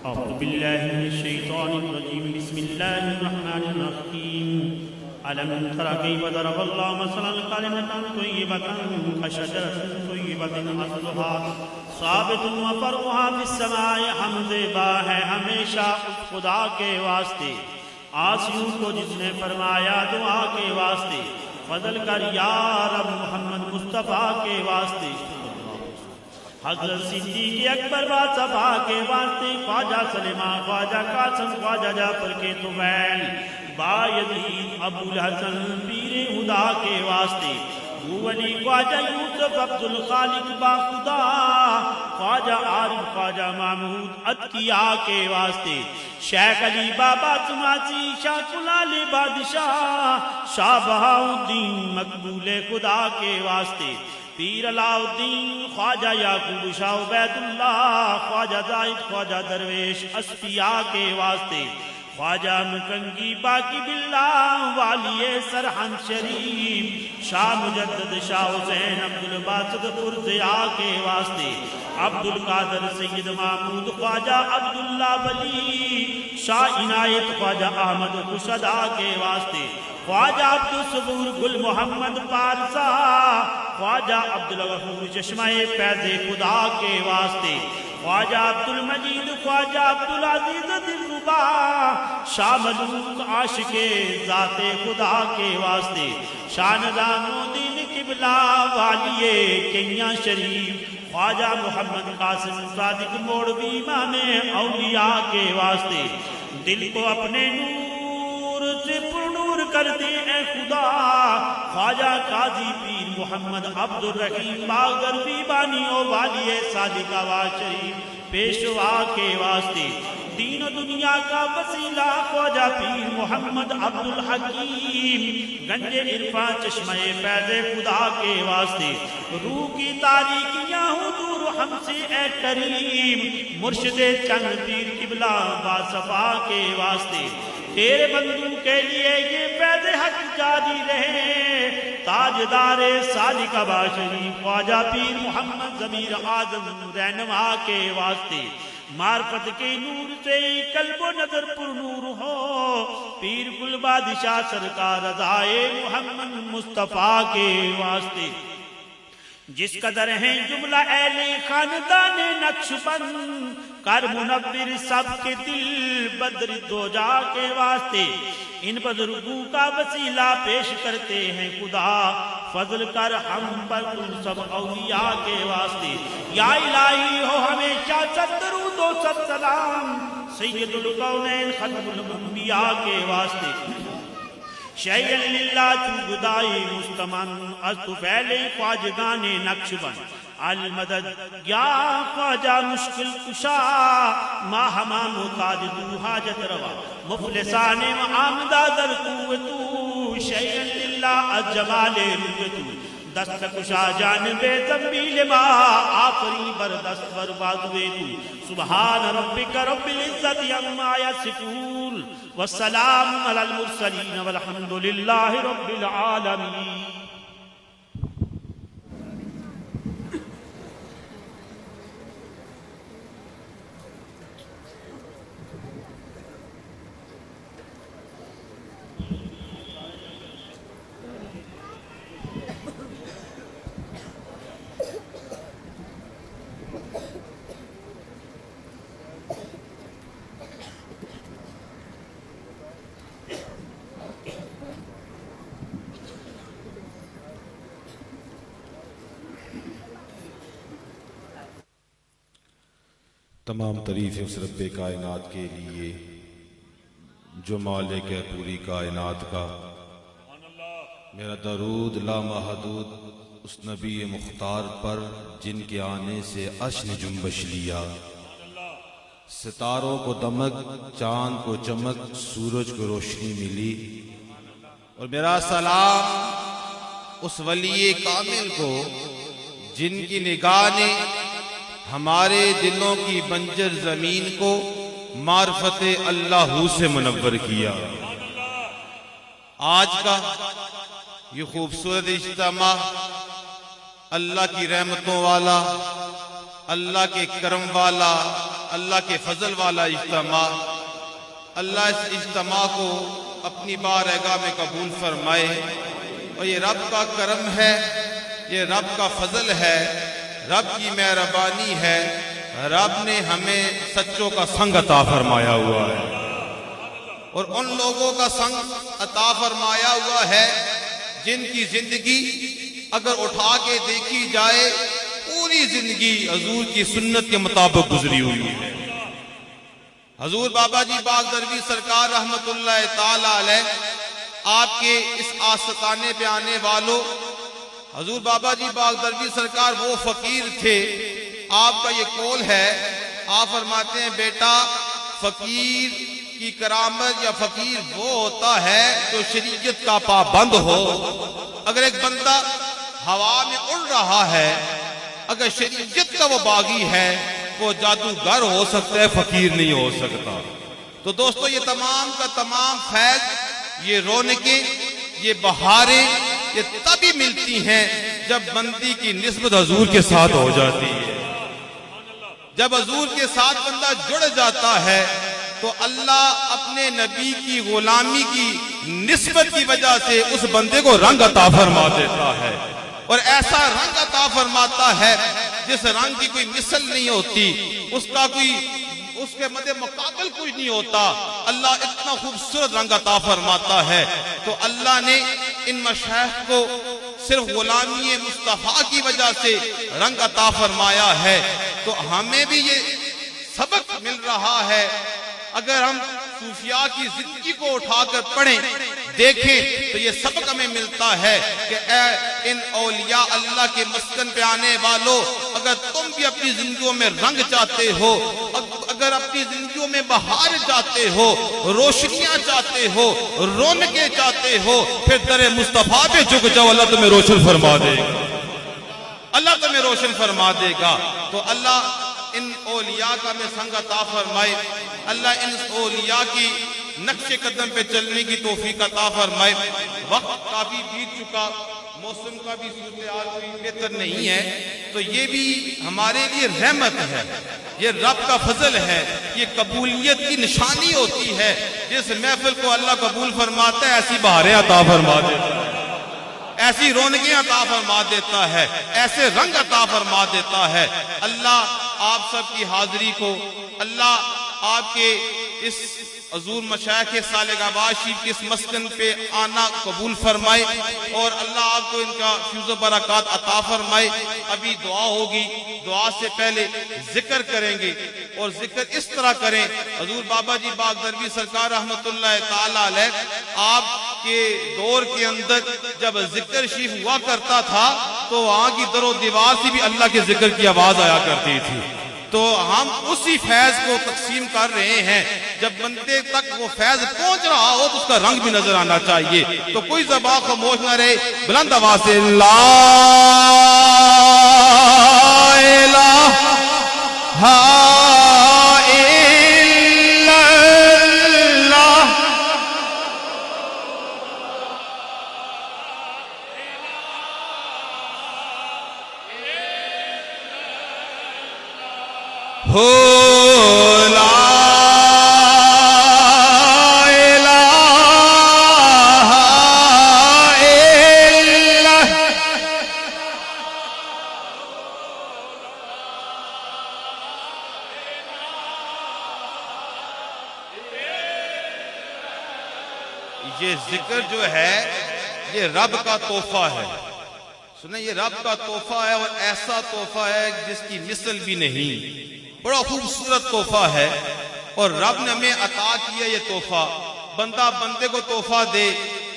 أعوذ بالله من الشيطان الرجيم بسم الله الرحمن الرحيم ألم تر كيف ضرب الله مثلا كلمة طيبة كشجرة طيبة أصلها ثابت وفرعها في السماء حمد با ہے ہمیشہ اس خدا کے واسطے آسیوں کو جس نے فرمایا دعا کے واسطے فضل کر یا رب محمد مصطفیٰ کے واسطے حضرت صدیق اکبر باصفا کے واسطے خواجہ سلیمان خواجہ قاسم خواجہ جعفر کے طفیل با یزید ابو الحسن پیر خدا کے واسطے ولی خواجہ یوسف عبد الخالق با خدا خواجہ عارف خواجہ محمود عطیہ کے واسطے شیخ علی بابا سماسی شاہ کلال بادشاہ شاہ بہاؤدین مقبول خدا کے واسطے پیر علاء الدین خواجہ یعقوب شاہ عبید اللہ خواجہ زاہد خواجہ درویش اصفیاء کے واسطے خواجہ مکنگی باقی باللہ والی سرحن شریف شاہ مجدد شاہ حسین عبد الباسط پرزیاء کے واسطے عبد القادر سید محمود خواجہ عبداللہ ولی شاہ عنایت خواجہ احمد خشدہ کے واسطے خواجہ عبد الصبور گل محمد پارسا خواجہ عبد الغفور چشمہ فیض خدا کے واسطے خواجہ عبد المجید خواجہ عبد العزیز دلربا شاہ ملوک عاشق ذات خدا کے واسطے شاہ نظام الدین قبلہ والی کیاں شریف خواجہ محمد قاسم صادق موڑوی امام اولیاء کے واسطے دل کو اپنے نور سے پرنور کر دے اے خدا خواجہ قاضی پیر محمد عبد الرحیم باغربی بانیوں والی صادق آباد شریف پیشوا کے واسطے دین و دنیا کا وسیلہ خواجہ پیر محمد عبد الحکیم گنج عرفان چشمہ فیض خدا کے واسطے روح کی تاریکیاں ہوں دور ہم سے اے کریم مرشد چند پیر قبلہ باصفا کے واسطے تیرے بندوں کے لیے یہ فیض حق جاری رہے تاجدار سالک آباد شریف خواجہ پیر محمد ضمیر اعظم رہنما کے واسطے معرفت کے نور سے قلب و نظر پر نور ہو پیر گل بادشاہ سرکار رضائے محمد مصطفیٰ کے واسطے جس قدر ہیں جملہ اہل خاندان نقشبند کر منور سب کے دل بدر دوجا کے واسطے ان بزرگوں کا وسیلہ پیش کرتے ہیں خدا فضل کر ہم پر تم سب اولیاء کے واسطے یا الہی ہو ہمیشہ سب درود و سب سلام سید القونین ختم الانبیاء کے واسطے شیئن للہ چوگدائی مستمن از تو پہلے خواجگان نقشبند المدد یا خواجہ مشکل کشا ما ہما محتاج تو حاجت روا مفلسان آمدہ در قوتو شیئن للہ از جمال روتو دست کشا جانب زنبیل ما آفری بردست بربادوے تو سبحان ربک رب العزت عما یصفون والسلام علی المرسلین والحمد للہ رب العالمین تمام تعریفیں اس رب کائنات کے لیے جو مالک ہے پوری کائنات کا میرا درود لامحدود اس نبی مختار پر جن کے آنے سے عرش نے جنبش لیا ستاروں کو دمک چاند کو چمک سورج کو روشنی ملی اور میرا سلام اس ولی کامل کو جن کی نگاہ نے ہمارے دلوں کی بنجر زمین کو معرفت اللہ سے منور کیا آج کا یہ خوبصورت اجتماع اللہ کی رحمتوں والا اللہ کے کرم والا اللہ کے فضل والا اجتماع اللہ اس اجتماع کو اپنی بارگاہ میں قبول فرمائے، اور یہ رب کا کرم ہے، یہ رب کا فضل ہے، رب کی مہربانی ہے، رب نے ہمیں سچوں کا سنگ عطا فرمایا ہوا ہے، اور ان لوگوں کا سنگ عطا فرمایا ہوا ہے جن کی زندگی اگر اٹھا کے دیکھی جائے پوری زندگی حضور کی سنت کے مطابق گزری ہوئی ہے۔ حضور بابا جی باغ درویش سرکار رحمت اللہ تعالی علیہ، آپ کے اس آستانے پہ آنے والوں، حضور بابا جی باغ درویش سرکار وہ فقیر تھے، آپ کا یہ قول ہے، آپ فرماتے ہیں بیٹا فقیر کی کرامت یا فقیر وہ ہوتا ہے جو شریعت کا پابند ہو۔ اگر ایک بندہ ہوا میں اڑ رہا ہے، اگر شریعت کا وہ باغی ہے، وہ جادوگر ہو سکتا ہے، فقیر نہیں ہو سکتا۔ تو دوستو یہ تمام کا تمام فیض، یہ رونقیں، یہ بہاریں، یہ تبھی ملتی ہیں جب بندی کی نسبت حضور کے ساتھ ہو جاتی ہے۔ جب حضور کے ساتھ بندہ جڑ جاتا ہے تو اللہ اپنے نبی کی غلامی کی نسبت کی وجہ سے اس بندے کو رنگ عطا فرما دیتا ہے، اور ایسا رنگ عطا فرماتا ہے جس رنگ کی کوئی مثل نہیں ہوتی، اس کے مد مقابل کوئی نہیں ہوتا۔ اللہ اتنا خوبصورت رنگ عطا فرماتا ہے۔ تو اللہ نے ان مشائخ کو صرف غلامی مصطفیٰ کی وجہ سے رنگ عطا فرمایا ہے، تو ہمیں بھی یہ سبق مل رہا ہے۔ اگر ہم صوفیاء کی زندگی کو اٹھا کر پڑھیں دیکھیں تو یہ سبق ہمیں ملتا ہے کہ اے ان اولیاء اللہ کے مسکن پہ آنے والوں، اگر تم بھی اپنی زندگیوں میں رنگ چاہتے ہو، اگر اپنی زندگیوں میں بہار چاہتے ہو، روشنیاں چاہتے ہو، رونقیں چاہتے ہو، پھر در مصطفیٰ پہ جھک جاؤ، اللہ تمہیں روشن فرما دے گا، اللہ تمہیں روشن فرما دے گا۔ تو اللہ ان اولیاء کا میں سنگ عطا فرمائے، اللہ ان اولیاء کی نقش قدم پہ چلنے کی توفیق عطا فرمائے۔ وقت کافی بیت چکا، موسم کا بھی صورتحال کوئی بہتر نہیں ہے، تو یہ بھی ہمارے لیے رحمت ہے، یہ رب کا فضل ہے، یہ قبولیت کی نشانی ہوتی ہے۔ جس محفل کو اللہ قبول فرماتا ہے ایسی بہاریں عطا فرما دیتا ہے، ایسی رونقیں عطا فرما دیتا ہے، ایسے رنگ عطا فرما دیتا ہے۔ اللہ آپ سب کی حاضری کو، اللہ آپ کے اس حضور مشائخ سالگ آباد شریف کے اس مسکن پہ آنا قبول فرمائے، اور اللہ آپ کو ان کا فیض و برکات عطا فرمائے۔ ابھی دعا ہوگی، دعا سے پہلے ذکر کریں گے، اور ذکر اس طرح کریں، حضور بابا جی باغ درویش سرکار رحمت اللہ تعالی علیہ، آپ کے دور کے اندر جب ذکر شریف ہوا کرتا تھا تو وہاں کی در و دیوار سے بھی اللہ کے ذکر کی آواز آیا کرتی تھی۔ تو ہم اسی فیض کو تقسیم کر رہے ہیں، جب بندے تک وہ فیض پہنچ رہا ہو تو اس کا رنگ بھی نظر آنا چاہیے۔ تو کوئی زبان خاموش نہ رہے، بلند آواز سے لا الہ الا اللہ۔ ہو لا الہ الا یہ ذکر جو ہے یہ رب کا تحفہ ہے، سنیں یہ رب کا تحفہ ہے، اور ایسا تحفہ ہے جس کی مثل بھی نہیں، بڑا خوبصورت تحفہ ہے، اور رب نے ہمیں عطا کیا یہ تحفہ۔ بندہ بندے کو تحفہ دے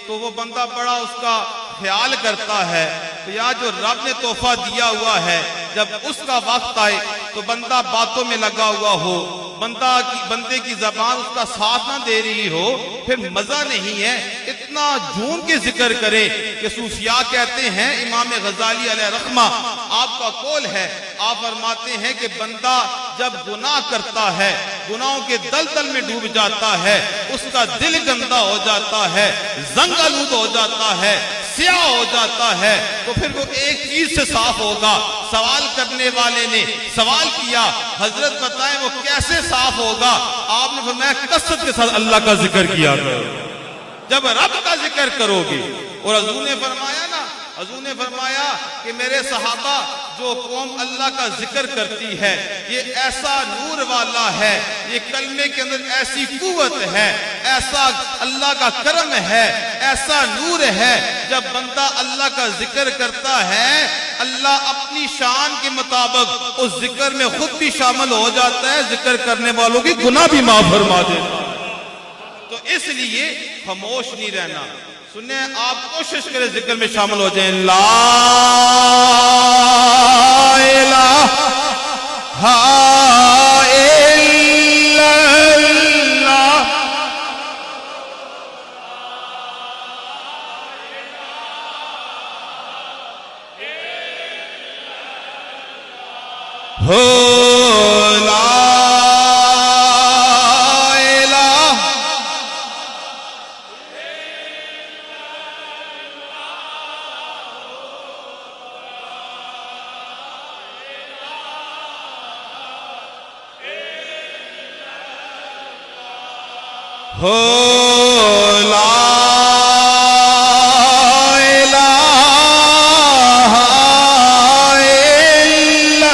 تو وہ بندہ بڑا اس کا خیال کرتا ہے، تو یا جو رب نے تحفہ دیا ہوا ہے جب اس کا وقت آئے تو بندہ باتوں میں لگا ہوا ہو، بندے کی زبان اس کا ساتھ نہ دے رہی ہو، پھر مزہ نہیں ہے۔ اتنا جھوم کے ذکر کرے کہ صوفیاء کہتے ہیں، امام غزالی علیہ رحمہ آپ کا قول ہے، آپ فرماتے ہیں کہ بندہ جب گناہ کرتا ہے، گناہوں کے دلدل میں ڈوب جاتا ہے، اس کا دل گندا ہو جاتا ہے، زنگ آلود ہو جاتا ہے، سیاہ ہو جاتا ہے، تو پھر وہ ایک چیز سے صاف ہوگا۔ سوال کرنے والے نے سوال کیا، حضرت بتائیں وہ کیسے صاف ہوگا؟ آپ نے فرمایا کثرت کے ساتھ اللہ کا ذکر کیا کرو، جب رب کا ذکر کرو گے. اور حضور نے فرمایا نا، حضور نے فرمایا کہ میرے صحابہ جو قوم اللہ کا ذکر کرتی ہے یہ ایسا نور والا ہے، یہ کلمے کے اندر ایسی قوت ہے، ایسا اللہ کا کرم ہے، ایسا نور ہے. جب بندہ اللہ کا ذکر کرتا ہے اللہ اپنی شان کے مطابق اس ذکر میں خود بھی شامل ہو جاتا ہے، ذکر کرنے والوں کی گناہ بھی معاف فرما دیتا ہے. تو اس لیے خاموش نہیں رہنا. سنیں، آپ کوشش کریں ذکر میں شامل ہو جائیں. لا الہ الا اللہ. ہو لا ہو لا الہ الا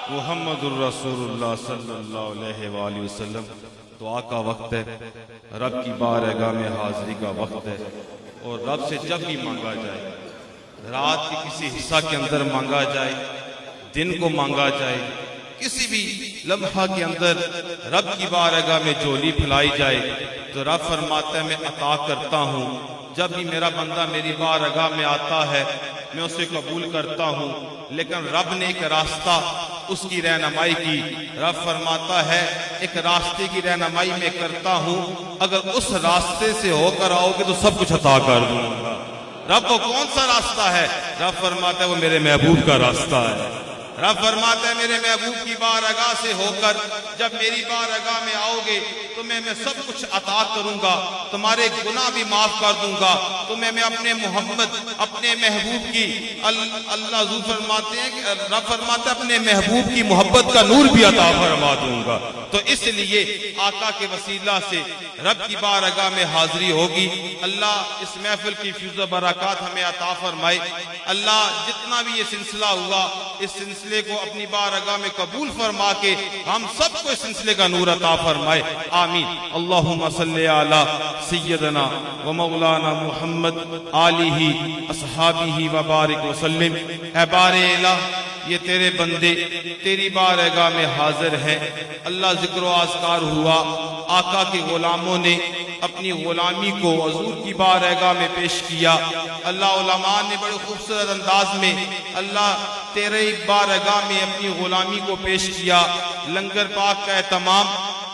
محمد الرسول اللہ صلی اللہ علیہ وآلہ وسلم. دعا کا وقت ہے، رب کی بارگاہ میں حاضری کا وقت ہے. اور رب سے جب بھی مانگا جائے، رات کے کسی حصہ کے اندر مانگا جائے، دن کو مانگا جائے، کسی بھی لمحہ کے اندر رب کی بارگاہ میں جھولی پھیلائی جائے تو رب فرماتا ہے میں عطا کرتا ہوں. جب بھی میرا بندہ میری بارگاہ میں آتا ہے میں اسے قبول کرتا ہوں. لیکن رب نے ایک راستہ اس کی رہنمائی کی. رب فرماتا ہے ایک راستے کی رہنمائی میں کرتا ہوں، اگر اس راستے سے ہو کر آؤ گے تو سب کچھ عطا کر دوں گا. رب کو کون سا راستہ ہے؟ رب فرماتا ہے وہ میرے محبوب کا راستہ ہے. رب فرماتا ہے میرے محبوب کی بارگاہ سے ہو کر جب میری بارگاہ میں آؤ گے تو میں سب کچھ عطا کروں گا، تمہارے گناہ بھی معاف کر دوں گا. تمہیں میں اپنے محمد، اپنے محبوب کی اللہ حضور فرماتے ہیں کہ رب فرماتا ہے اپنے محبوب کی محبت کا نور بھی عطا فرما دوں گا. تو اس لیے آقا کے وسیلہ سے رب کی بارگاہ میں حاضری ہوگی. اللہ اس محفل کی فیض و برکات ہمیں عطا فرمائے. اللہ جتنا بھی یہ سلسلہ ہوا اس سلسلے کو اپنی بارگاہ میں قبول فرما کے ہم سب کو اس سلسلے کا نور عطا فرمائے. آمین. اللہم صلی علی سیدنا و مولانا محمد آلہ اصحابہ وبارک وسلم. اے بار الہ یہ تیرے بندے تیری بارگاہ میں حاضر ہیں. اللہ ذکر و اذکار ہوا، آقا کے غلاموں نے اپنی غلامی کو حضور کی بارگاہ میں پیش کیا. اللہ علماء نے بڑے خوبصورت انداز میں اللہ تیرے بارگاہ میں اپنی غلامی کو پیش کیا. لنگر پاک کا اہتمام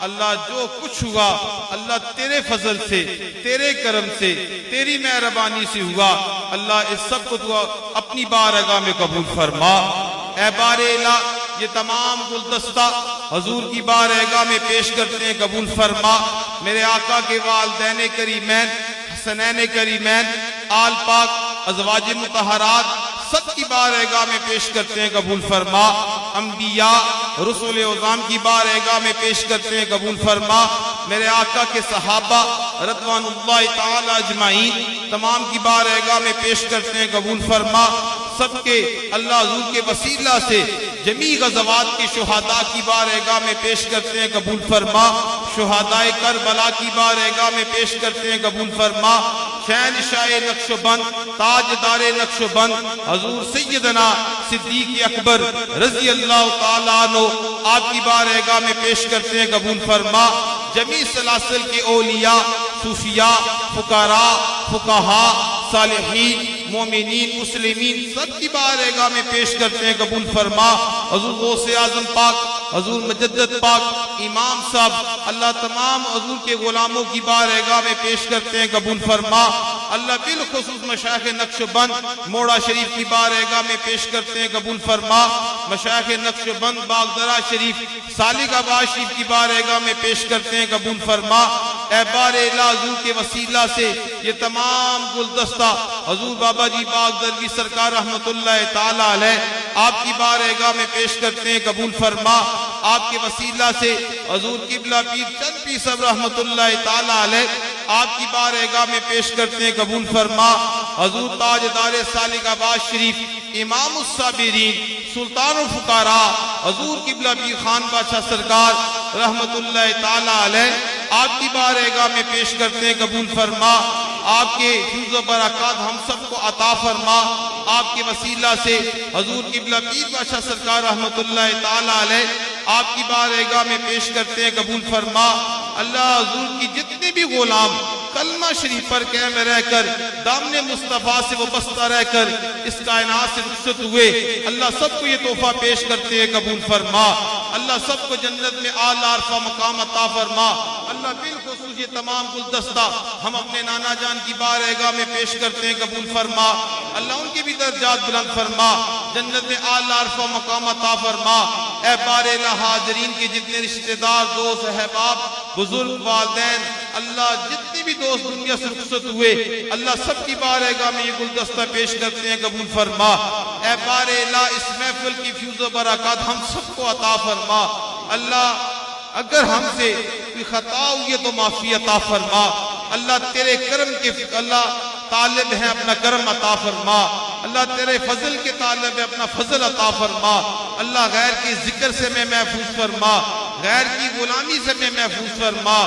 اللہ جو کچھ ہوا اللہ تیرے فضل سے، تیرے کرم سے، تیری مہربانی سے ہوا. اللہ اس سب کو تو اپنی بارگاہ میں قبول فرما. اے بار الہ یہ تمام گلدستہ حضور کی بارگاہ میں پیش کرتے ہیں، قبول فرما. میرے آقا کے والدین کریمین، حسنین کریمین، آل پاک، ازواج مطہرات سب کی بارگاہ میں پیش کرتے ہیں، قبول فرما. انبیاء رسول اعظام کی بارگاہ میں پیش کرتے ہیں، قبول فرما. میرے آقا کے صحابہ رضوان اللہ تعالی اجمعین تمام کی بارگاہ میں پیش کرتے ہیں، قبول فرما. سب کے اللہ حضور کے وسیلہ سے جمیع غزوات کی شہداء کی بارگاہ میں پیش کرتے ہیں، قبول فرما. شہداء کربلا کی بارگاہ میں پیش کرتے ہیں، قبول فرما. شہنشاہ نقشبند، تاجدار نقشبند حضور سیدنا صدیق اکبر رضی اللہ تعالیٰ عنہ آپ کی بارگاہ میں پیش کرتے ہیں، قبول فرما. جمیع سلاسل کے اولیاء، صوفیاء، فقراء، فقہاء، صالحین، مومنین، مسلمین سب کی بارگاہ میں پیش کرتے ہیں، قبول فرما. حضور غوث اعظم پاک، حضور مجدد پاک، امام صاحب اللہ تمام حضور کے غلاموں کی بارگاہ میں پیش کرتے ہیں، قبول فرما. اللہ بالخصوص مشایخ نقشبند موڑا شریف کی بارگاہ میں پیش کرتے ہیں، قبول فرما. مشایخ نقشبند باغدرہ شریف، سالک آباد شریف کی بارگاہ میں پیش کرتے ہیں، قبول فرما. اے بار الہ حضور کے وسیلہ سے یہ تمام گلدستہ حضور بابا جی باغ دروی سرکار رحمت اللہ تعالی علیہ آپ کی بارگاہ میں پیش کرتے ہیں، قبول فرما۔ آپ کے وسیلہ سے حضور قبلہ پیر چند پیر صاحب رحمت اللہ تعالی علیہ آپ کی بارگاہ میں پیش کرتے ہیں، قبول فرما۔ حضور تاجدار سالک آباد شریف امام الصابرین سلطان الفقراء حضور قبلہ پیر خان بادشاہ سرکار رحمت اللہ تعالی علیہ آپ کی بارگاہ میں پیش کرتے ہیں، قبول فرما۔ آپ کے فیض و برکات ہم سب کو عطا فرما۔ آپ کے وسیلہ سے حضور قبلہ پیر بادشاہ سرکار رحمت اللہ تعالی علیہ آپ کی بارگاہ میں پیش کرتے ہیں، قبول فرما۔ اللہ حضور کی جتنے بھی غلام کلمہ شریف پر قائم رہ کر دامن مصطفیٰ سے وابستہ رہ کر اس کائنات سے رخصت ہوئے، اللہ سب کو یہ تحفہ پیش کرتے ہیں، قبول فرما۔ اللہ سب کو جنت میں اعلی عرفہ مقام عطا فرما۔ اللہ بالخصوص یہ تمام گلدستہ ہم اپنے نانا جان کی بارگاہ میں پیش کرتے ہیں، قبول فرما۔ اللہ ان کی بھی درجات بلند فرما، جنت میں اعلی عرفہ مقام عطا فرما۔ اے بار الہ حاضرین کے جتنے رشتہ دار، دوست، احباب، بزرگ، والدین، اللہ جتنے بھی دوست دنیا سے رخصت ہوئے، اللہ سب کی بارگاہ میں یہ گلدستہ پیش کرتے ہیں، قبول فرما۔ اے بار الہ اس محفل کی فیض و برکات ہم سب کو عطا فرما۔ اللہ اگر ہم سے کوئی خطا ہوئی ہے تو معافی عطا فرما۔ اللہ تیرے کرم کے اللہ طالب ہیں، اپنا کرم عطا فرما۔ اللہ تیرے فضل کے طالب ہے، اپنا فضل عطا فرما۔ اللہ غیر کے ذکر سے میں محفوظ فرما، غیر کی غلامی سے میں محفوظ فرما۔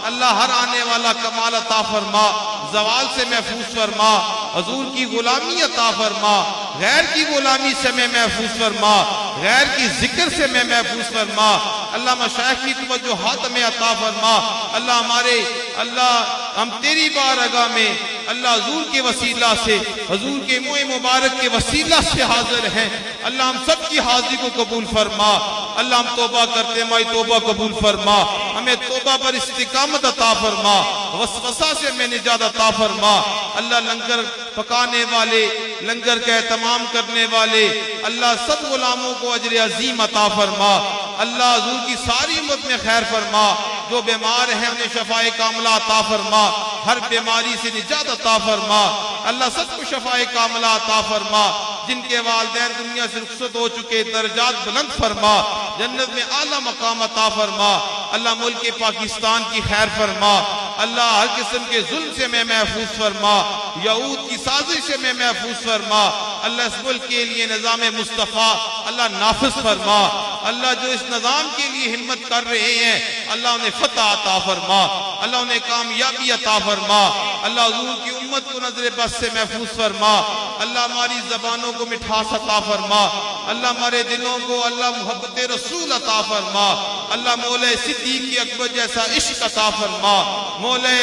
اللہ ہر آنے والا کمال عطا فرما، زوال سے محفوظ فرما۔ حضور کی غلامی عطا فرما، غیر کی غلامی سے میں محفوظ فرما، غیر کی ذکر سے میں محفوظ فرما۔ اللہ مشائخ کی توجہات میں عطا فرما۔ اللہ ہمارے اللہ ہم تیری بارگاہ میں اللہ حضور کے وسیلہ سے، حضور کے منہ مبارک کے وسیلہ سے حاضر ہیں۔ اللہ ہم سب کی حاضری کو قبول فرما۔ اللہ ہم توبہ کرتے ہیں، ہماری توبہ قبول فرما۔ ہمیں توبہ پر استقامت عطا فرما، وسوسہ سے میں نجات عطا فرما۔ اللہ لنگر پکانے والے، لنگر کا اہتمام کرنے والے اللہ سب غلاموں کو اجر عظیم عطا فرما۔ اللہ حضور کی ساری امت میں خیر فرما، جو بیمار ہیں انہیں شفاء کاملہ عطا فرما، ہر بیماری سے نجات عطا فرما۔ اللہ سب کو شفاء کاملہ عطا فرما، جن کے والدین دنیا سے رخصت ہو چکے درجات بلند فرما، جنت میں اعلیٰ مقام عطا فرما۔ اللہ ملک پاکستان کی خیر فرما، اللہ ہر قسم کے ظلم سے میں محفوظ فرما، یہود کی سازش سے میں محفوظ فرما۔ اللہ اس ملک کے لیے نظام مصطفیٰ اللہ نافذ فرما۔ اللہ جو اس نظام کے لیے ہمت کر رہے ہیں اللہ انہیں فتح عطا فرما، اللہ انہیں کامیابی عطا فرما۔ اللہ حضور کی امت کو نظر بس سے محفوظ فرما۔ اللہ ہماری زبانوں کو مٹھاس عطا فرما، اللہ ہمارے دلوں کو اللہ محبت رسول عطا فرما۔ اللہ مولا صدیق اکبر جیسا عشق عطا فرما، مولا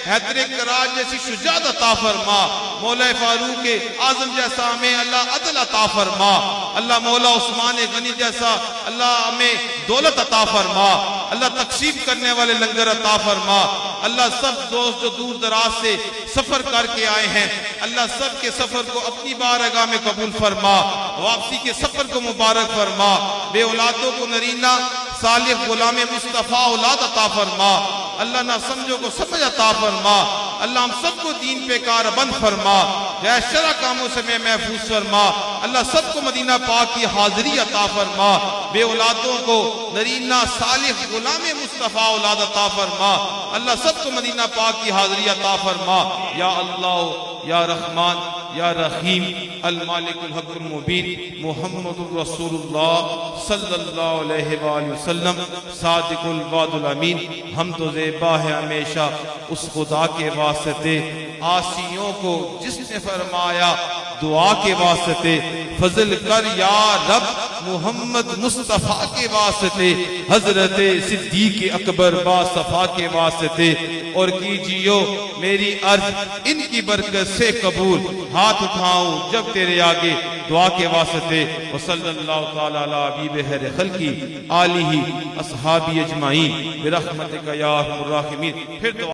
حیدر کرار جیسی شجاعت عطا فرما، مولا فاروق اعظم جیسا ہمیں اللہ عدل عطا فرما۔ اللہ مولا عثمان غنی جیسا اللہ ہمیں دولت عطا فرما۔ اللہ تقسیم کرنے والے لنگر عطا فرما۔ اللہ سب دوست جو دور دراز سے سفر کر کے آئے ہیں اللہ سب کے سفر کو اپنی بارگاہ میں قبول فرما، واپسی کے سفر کو مبارک فرما۔ بے اولادوں کو نرینہ صالح غلام مصطفیٰ اولاد عطا فرما۔ اللہ نہ سمجھو کو سمجھ عطا فرما۔ اللہ ہم سب کو دین پہ کاربند فرما، غیر شرع کاموں سے میں محفوظ فرما۔ اللہ سب کو مدینہ پاک کی حاضری عطا فرما، بے اولادوں کو نرینہ صالح غلام مصطفیٰ اولاد عطا فرما۔ اللہ سب کو مدینہ پاک کی حاضری عطا فرما۔ یا اللہ یا رحمان یا رحیم المالک الحق المبین محمد الرسول اللہ صلی اللہ علیہ وآلہ وسلم صادق الوعد الامین۔ حمد و زیبا ہے ہمیشہ اس خدا کے واسطے عاصیوں کو جس نے فرمایا دعا کے واسطے، فضل کر یا رب محمد مصطفیٰ کے واسطے، حضرت صدیق اکبر با صفا کے واسطے، اور کیجیو میری عرض ان کی برکت سے قبول، ہاتھ اٹھاؤں جب تیرے آگے دعا کے واسطے۔ وصلی اللہ تعالی علی حبیب خیر خلقی آلہ اصحابہ اجمعین برحمتک یا ارحم الراحمین۔ پھر دعا